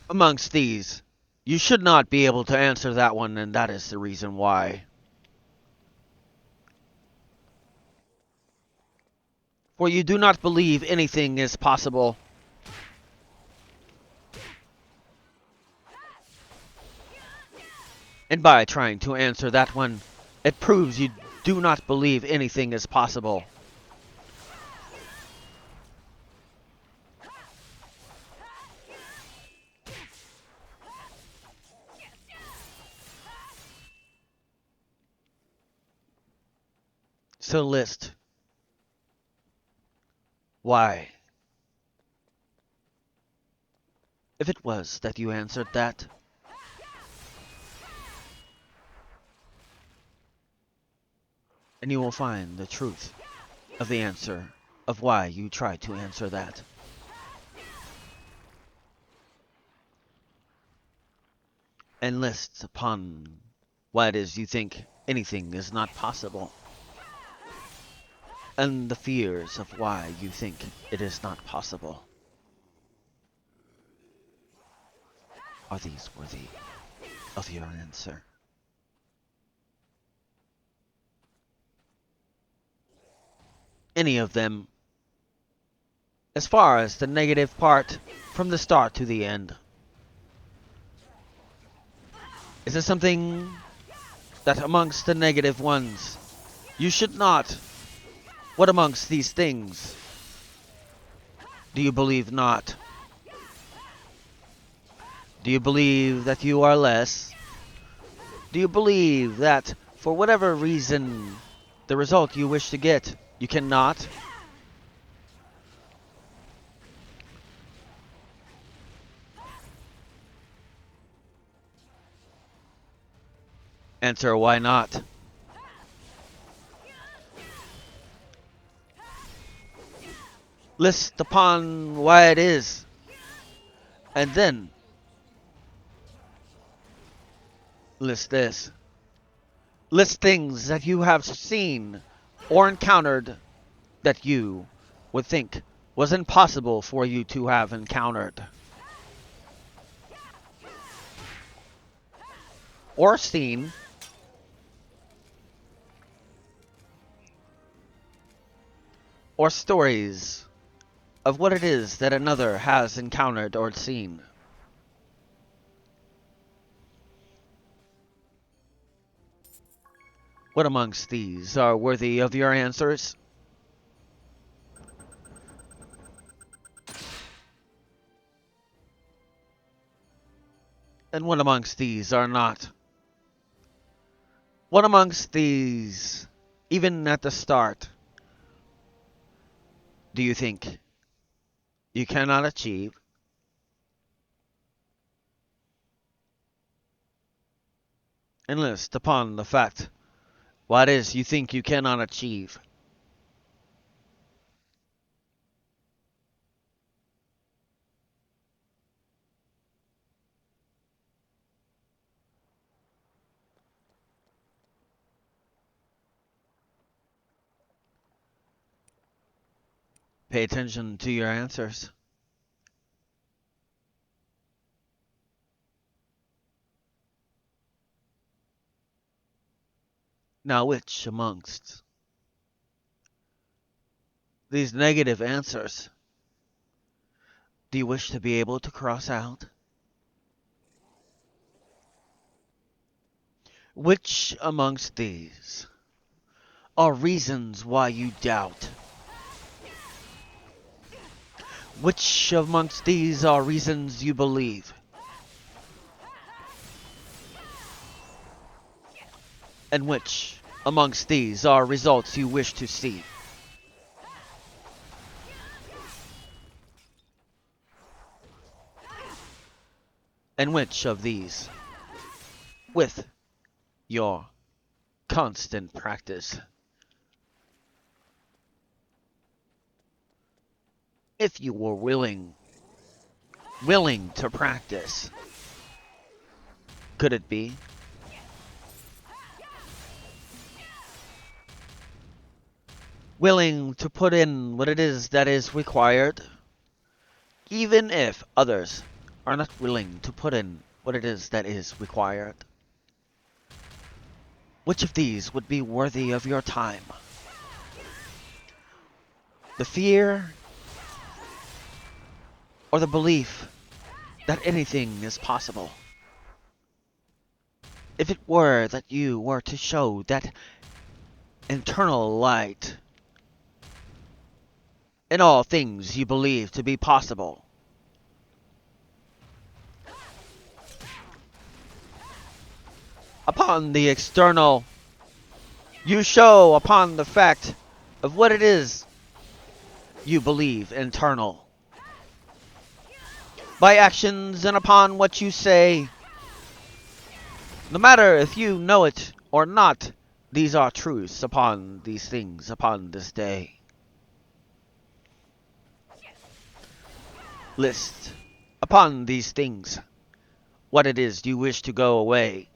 Amongst these, you should not be able to answer that one, and that is the reason why. For you do not believe anything is possible. And by trying to answer that one, it proves you do not believe anything is possible. So list Why? If it was that you answered that, and you will find the truth of the answer of why you tried to answer that. And list upon why it is you think anything is not possible, and the fears of why you think it is not possible. Are these worthy of your answer? Any of them, as far as the negative part, from the start to the end? Is there something that amongst the negative ones you should not? What amongst these things do you believe not? Do you believe that you are less? Do you believe that for whatever reason the result you wish to get, you cannot? Answer, why not? List upon why it is, and then list this. List things that you have seen or encountered that you would think was impossible for you to have encountered or seen, or stories of what it is that another has encountered or seen. What amongst these are worthy of your answers? And what amongst these are not? What amongst these, even at the start, do you think you cannot achieve? And list upon the fact what is you think you cannot achieve. Pay attention to your answers. Now, which amongst these negative answers do you wish to be able to cross out? Which amongst these are reasons why you doubt? Which amongst these are reasons you believe? And which amongst these are results you wish to see? And which of these, with your constant practice, if you were willing to practice, could it be? Willing to put in what it is that is required, even if others are not willing to put in what it is that is required. Which of these would be worthy of your time? The fear or the belief that anything is possible? If it were that you were to show that internal light in all things you believe to be possible, upon the external, you show upon the fact of what it is you believe internal. By actions and upon what you say, no matter if you know it or not, these are truths upon these things upon this day. List upon these things what it is you wish to go away.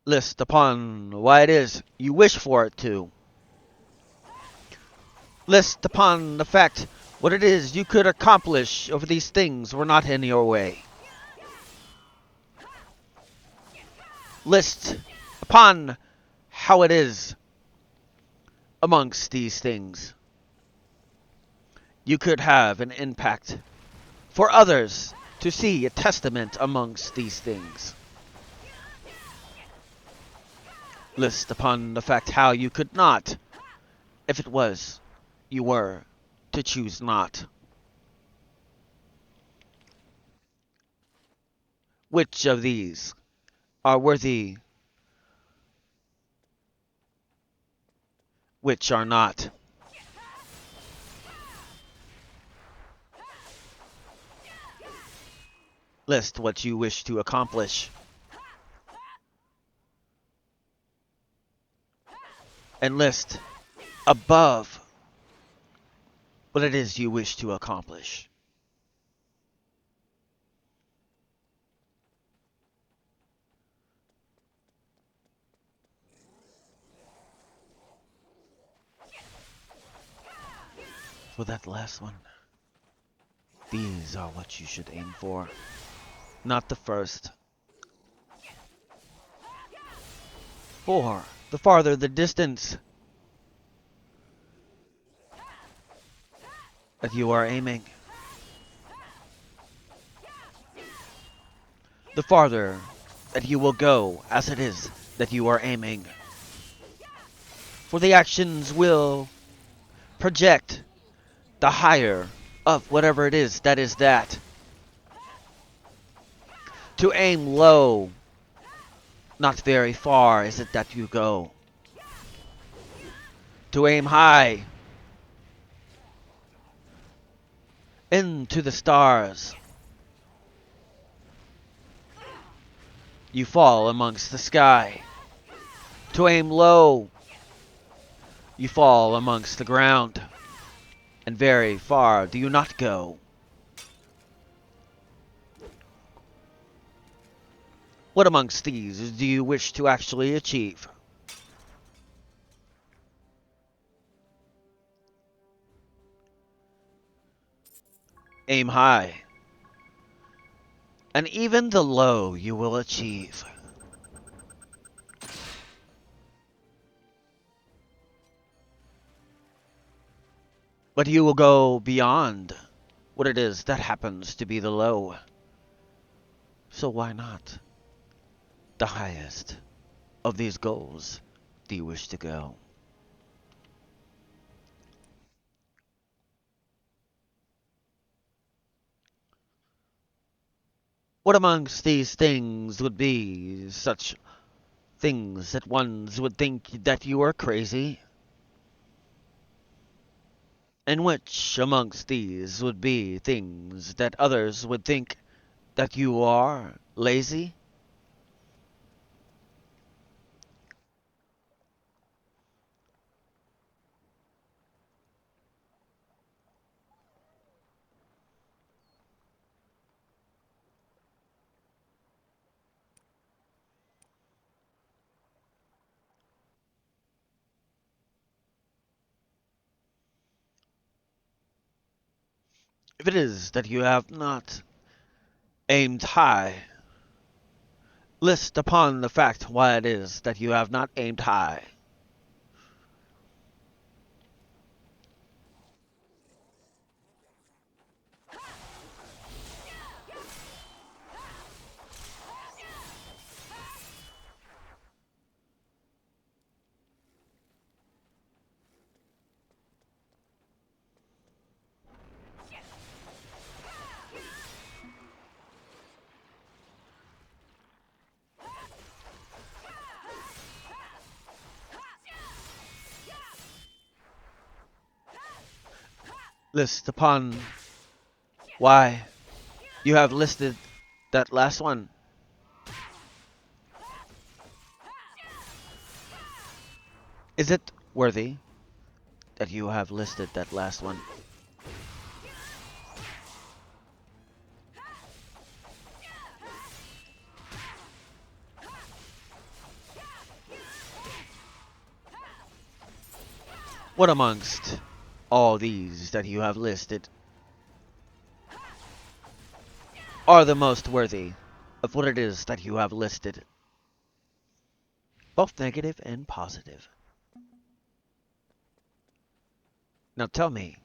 List upon why it is you wish for it to. List upon the fact what it is you could accomplish if these things were not in your way. List upon how it is amongst these things you could have an impact for others to see a testament amongst these things. List upon the fact how you could not, if it was you were to choose not. Which of these are worthy, which are not? List what you wish to accomplish. And list above what it is you wish to accomplish. For that last one, these are what you should aim for, not the first. For the farther the distance that you are aiming, the farther that you will go as it is that you are aiming. For the actions will project the higher of whatever it is that is that. To aim low, not very far is it that you go. To aim high, into the stars, you fall amongst the sky. To aim low, you fall amongst the ground. And very far do you not go. What amongst these do you wish to actually achieve? Aim high. And even the low you will achieve. But you will go beyond what it is that happens to be the low. So why not the highest of these goals do you wish to go? What amongst these things would be such things that ones would think that you are crazy? And which amongst these would be things that others would think that you are lazy? If it is that you have not aimed high, list upon the fact why it is that you have not aimed high. List upon why you have listed that last one. Is it worthy that you have listed that last one? What amongst all these that you have listed are the most worthy of what it is that you have listed? Both negative and positive. Now tell me,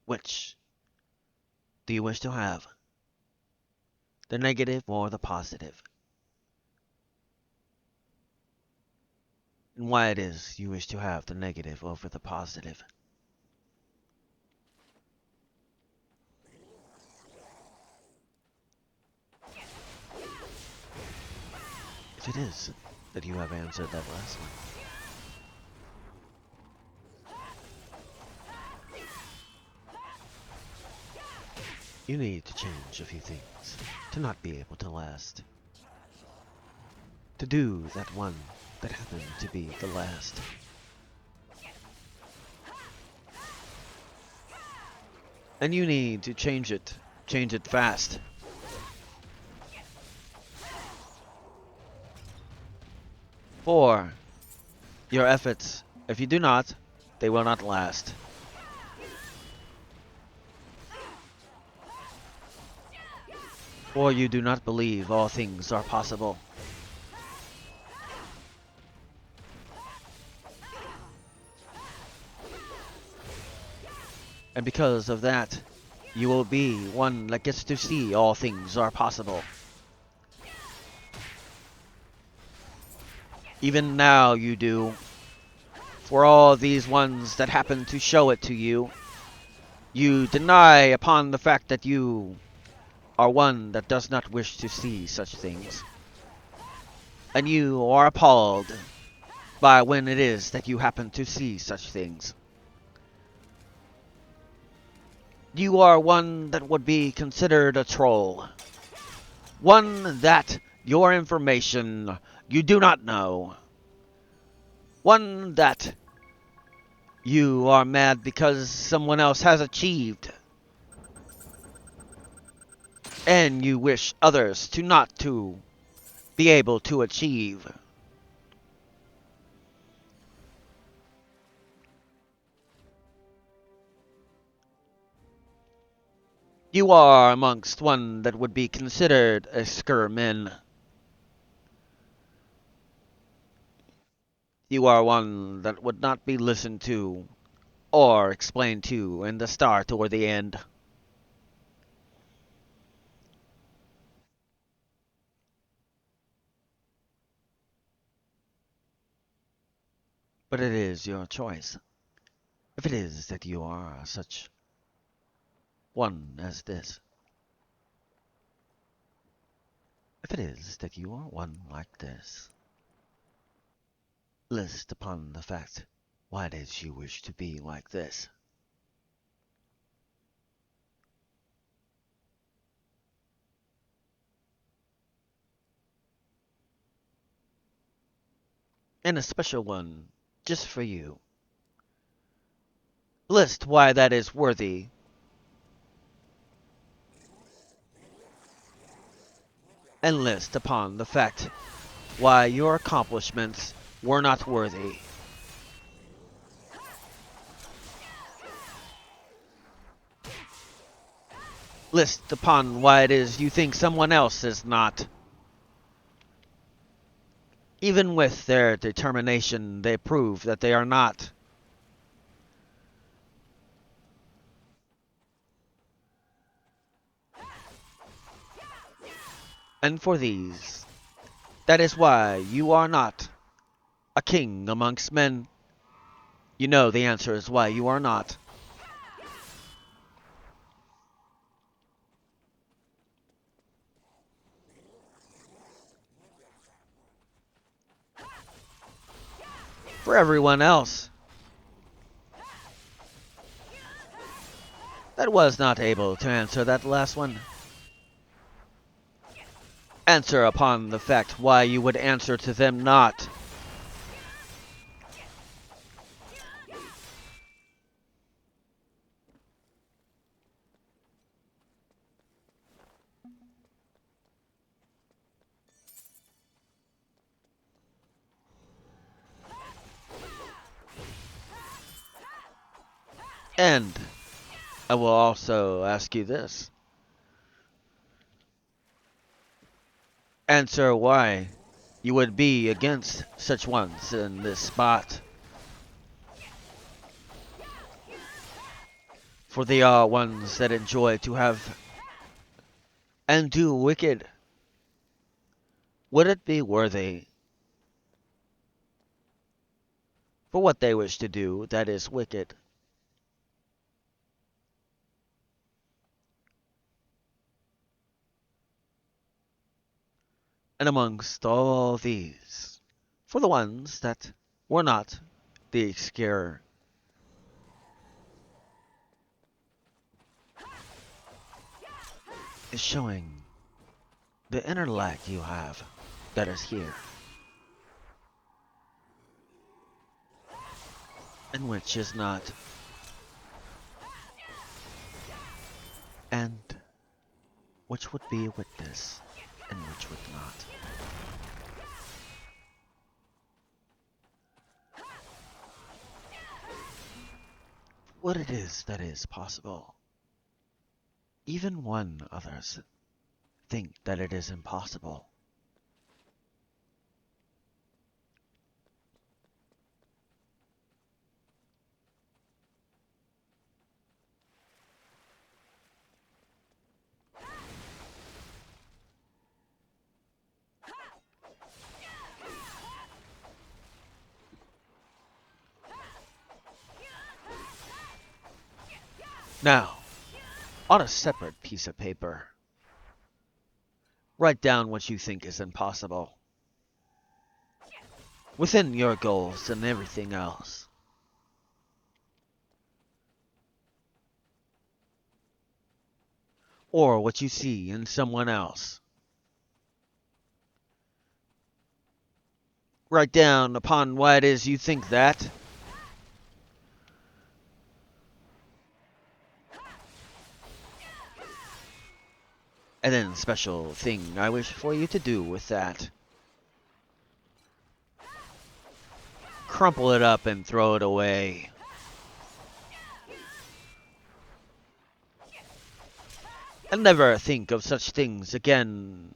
which do you wish to have? The negative or the positive? And why it is you wish to have the negative over the positive? If it is that you have answered that last one, you need to change a few things to not be able to last. To do that one that happened to be the last. And you need to change it. Change it fast. For your efforts, if you do not, they will not last. For you do not believe all things are possible. And because of that, you will be one that gets to see all things are possible. Even now you do. For all these ones that happen to show it to you, you deny upon the fact that you are one that does not wish to see such things. And you are appalled by when it is that you happen to see such things. You are one that would be considered a troll. One that your information you do not know. One that you are mad because someone else has achieved. And you wish others to not to be able to achieve. You are amongst one that would be considered a skirman. You are one that would not be listened to or explained to in the start or the end. But it is your choice. If it is that you are such one as this. If it is that you are one like this. List upon the fact why it is you wish to be like this. And a special one just for you. List why that is worthy. And list upon the fact why your accomplishments were not worthy. List upon why it is you think someone else is not. Even with their determination, they prove that they are not. And for these, that is why you are not a king amongst men. You know the answer is why you are not. For everyone else, That was not able to answer that last one. Answer upon the fact why you would answer to them not. And I will also ask you this. Answer why you would be against such ones in this spot. For they are ones that enjoy to have and do wicked. Would it be worthy for what they wish to do that is wicked? And amongst all these, for the ones that were not the scarer, is showing the inner lack you have that is here, and which is not, and which would be with this, and which would not. What it is that is possible, even when others think that it is impossible. Now, on a separate piece of paper, write down what you think is impossible within your goals and everything else. Or what you see in someone else. Write down upon why it is you think that. And then special thing I wish for you to do with that. Crumple it up and throw it away. And never think of such things again,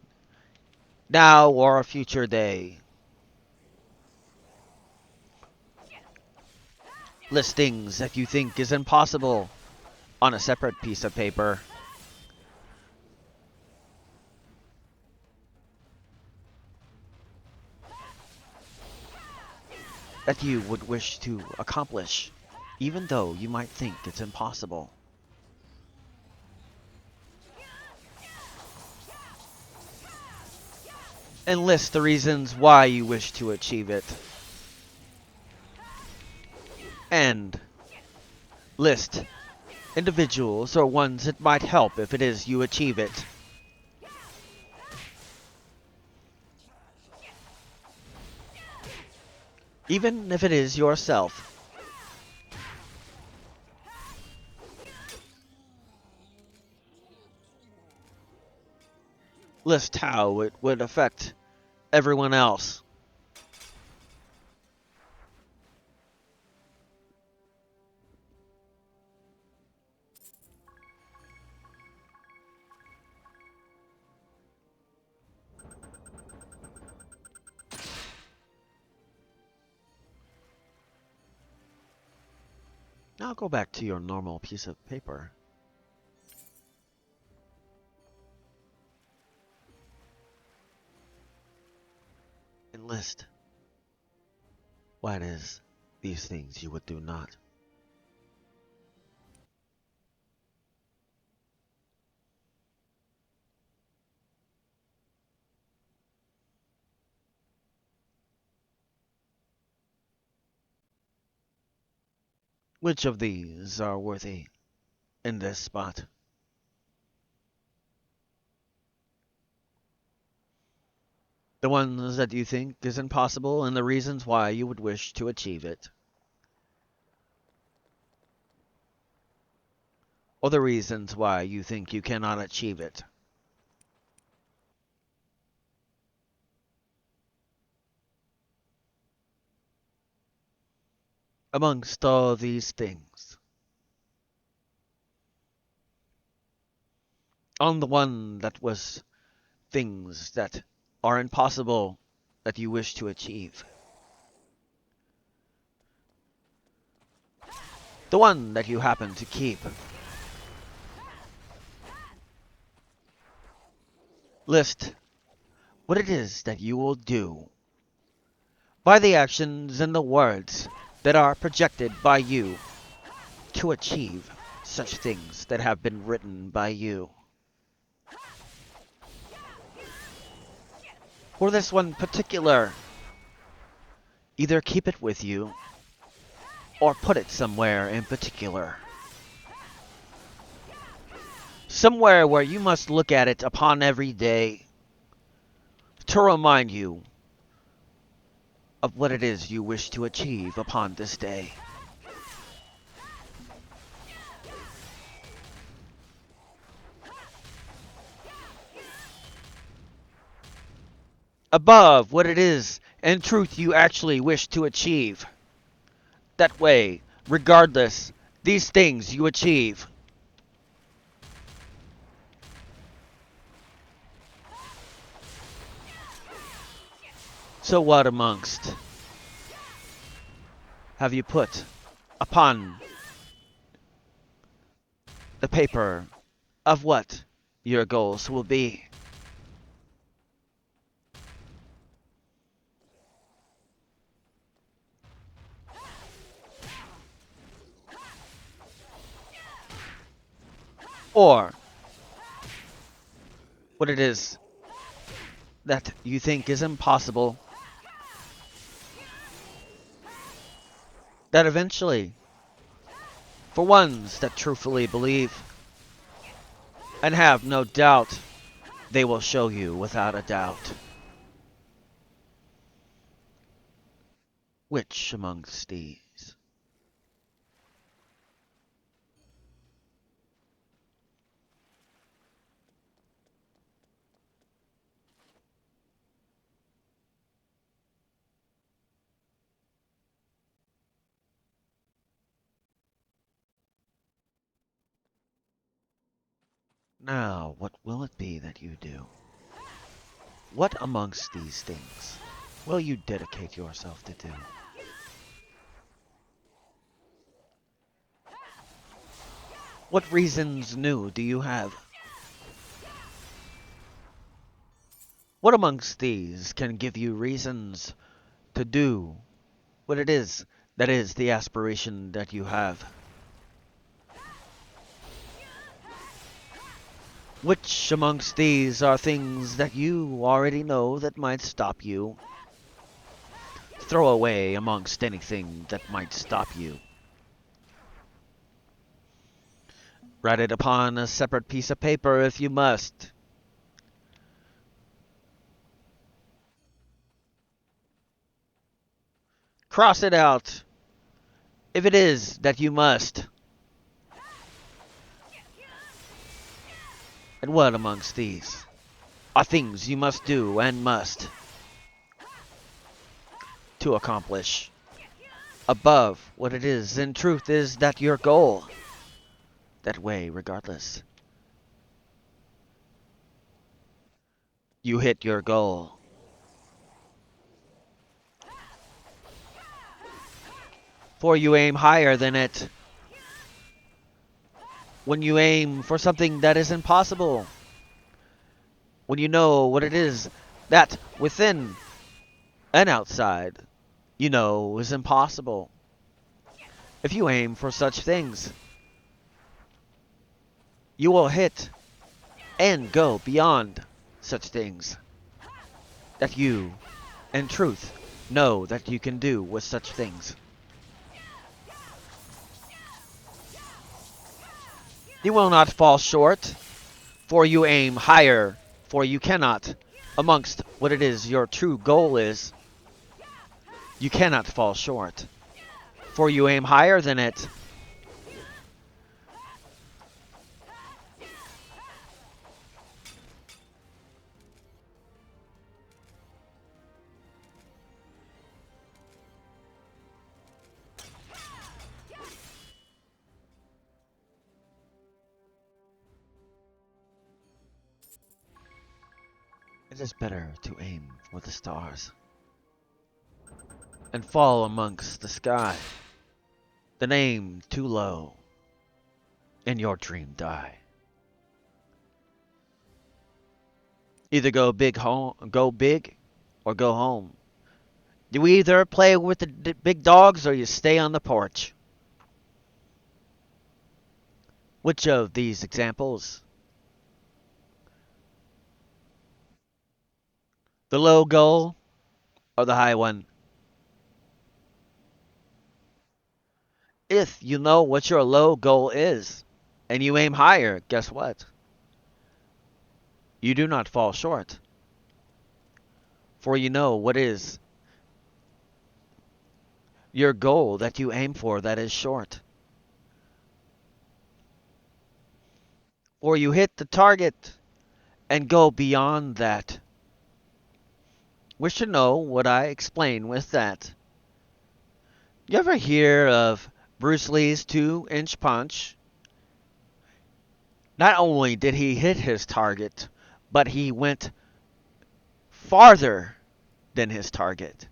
now or a future day. List things that you think is impossible on a separate piece of paper. That you would wish to accomplish, even though you might think it's impossible. And list the reasons why you wish to achieve it. And list individuals or ones it might help if it is you achieve it. Even if it is yourself. List how it would affect everyone else. Now go back to your normal piece of paper. And list why it is these things you would do not. Which of these are worthy in this spot. The ones that you think is impossible and the reasons why you would wish to achieve it. Or the reasons why you think you cannot achieve it. Amongst all these things, on the one that was things that are impossible that you wish to achieve, the one that you happen to keep, list what it is that you will do by the actions and the words that are projected by you to achieve such things that have been written by you. For this one particular, either keep it with you or put it somewhere in particular. Somewhere where you must look at it upon every day to remind you of what it is you wish to achieve upon this day. Above what it is in truth you actually wish to achieve. That way, regardless, these things you achieve. So what amongst have you put upon the paper of what your goals will be? Or what it is that you think is impossible, that eventually, for ones that truthfully believe and have no doubt, they will show you without a doubt. Which amongst these? Now, what will it be that you do? What amongst these things will you dedicate yourself to do? What reasons new do you have? What amongst these can give you reasons to do what it is that is the aspiration that you have? Which amongst these are things that you already know that might stop you? Throw away amongst anything that might stop you. Write it upon a separate piece of paper if you must. Cross it out if it is that you must. And what amongst these are things you must do and must to accomplish above what it is in truth is that your goal? That way, regardless, you hit your goal. For you aim higher than it. When you aim for something that is impossible. When you know what it is that within and outside you know is impossible. If you aim for such things, you will hit and go beyond such things that you, in truth, know that you can do with such things. You will not fall short, for you aim higher, for you cannot, amongst what it is your true goal is, you cannot fall short, for you aim higher than it. It is better to aim for the stars and fall amongst the sky than aim too low and your dream die. Either go big, or go home. You either play with the big dogs or you stay on the porch. Which of these examples? The low goal or the high one? If you know what your low goal is and you aim higher, guess what? You do not fall short. For you know what is your goal that you aim for that is short. Or you hit the target and go beyond that. Wish to know what I explain with that? You ever hear of Bruce Lee's 2-inch punch? Not only did he hit his target, but he went farther than his target.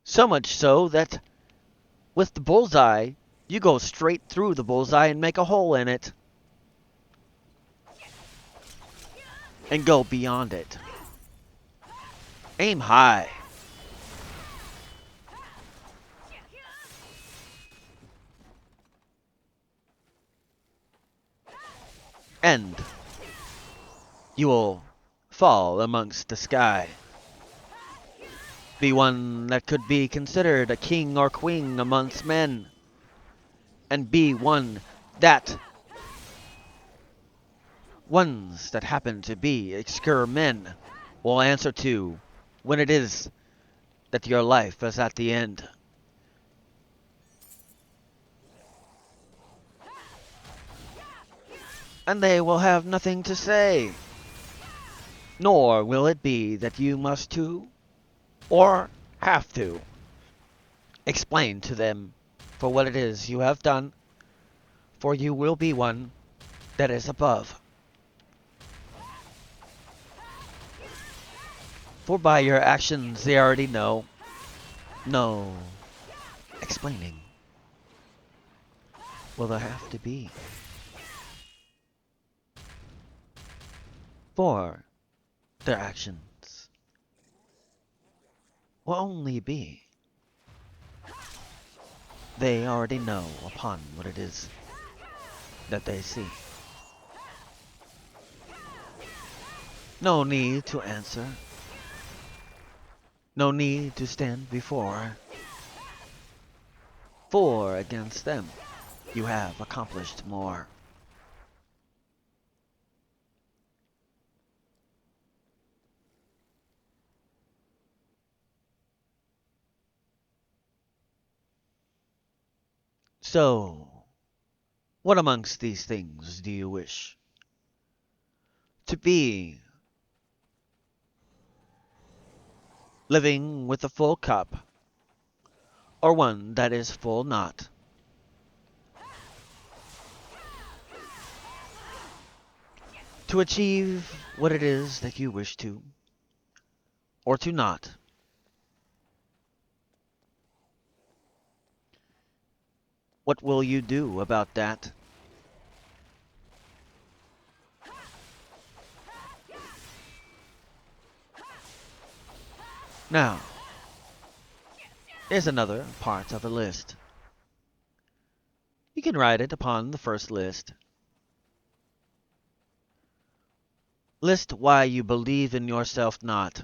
So much so that with the bullseye, you go straight through the bullseye and make a hole in it. And go beyond it. Aim high. And you will fall amongst the sky. Be one that could be considered a king or queen amongst men. And be one that ones that happen to be obscure men will answer to when it is that your life is at the end. And they will have nothing to say. Nor will it be that you must to, or have to, explain to them for what it is you have done, for you will be one that is above. For by your actions they already know. No explaining will there have to be. For their actions will only be they already know upon what it is that they see. No need to answer. No need to stand before. For against them you have accomplished more. So, what amongst these things do you wish to be? Living with a full cup, or one that is full not? To achieve what it is that you wish to, or to not? What will you do about that? Now, here's another part of a list. You can write it upon the first list. List why you believe in yourself not.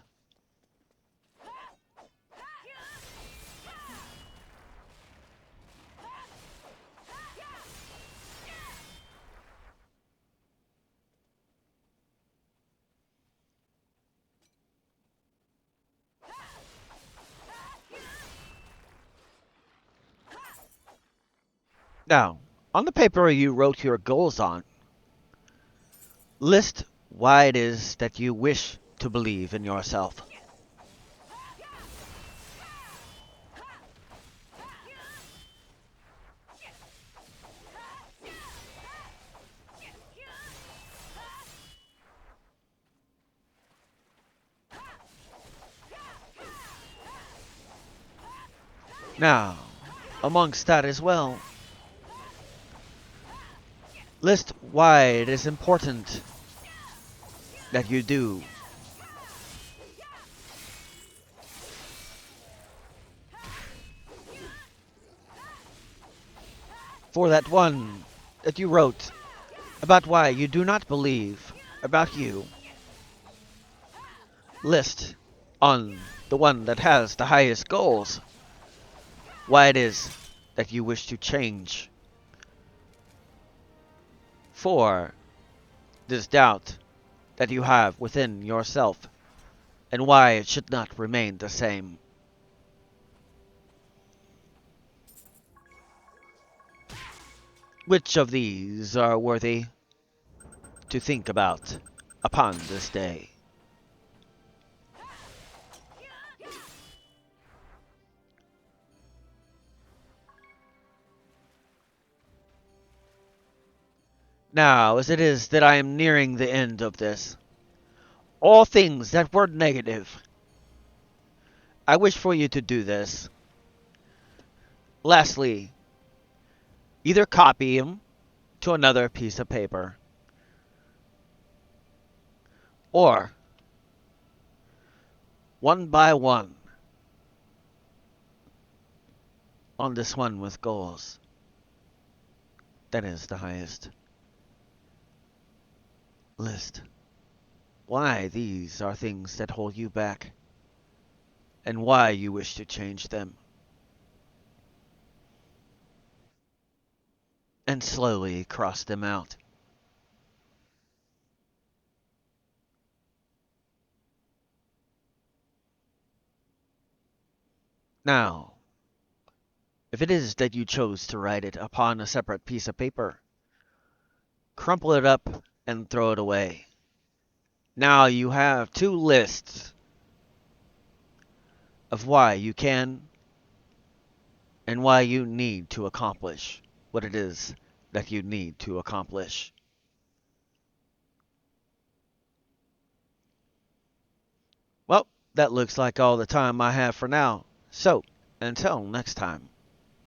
Now, on the paper you wrote your goals on, list why it is that you wish to believe in yourself. Now, amongst that as well, list why it is important that you do. For that one that you wrote about why you do not believe about you, list on the one that has the highest goals why it is that you wish to change. For this doubt that you have within yourself and why it should not remain the same. Which of these are worthy to think about upon this day? Now, as it is that I am nearing the end of this, all things that were negative, I wish for you to do this. Lastly, either copy them to another piece of paper, or one by one on this one with goals. That is the highest. List why these are things that hold you back and why you wish to change them. And slowly cross them out. Now, if it is that you chose to write it upon a separate piece of paper, crumple it up and throw it away. Now you have two lists of why you can and why you need to accomplish what it is that you need to accomplish. Well, that looks like all the time I have for now. So, until next time.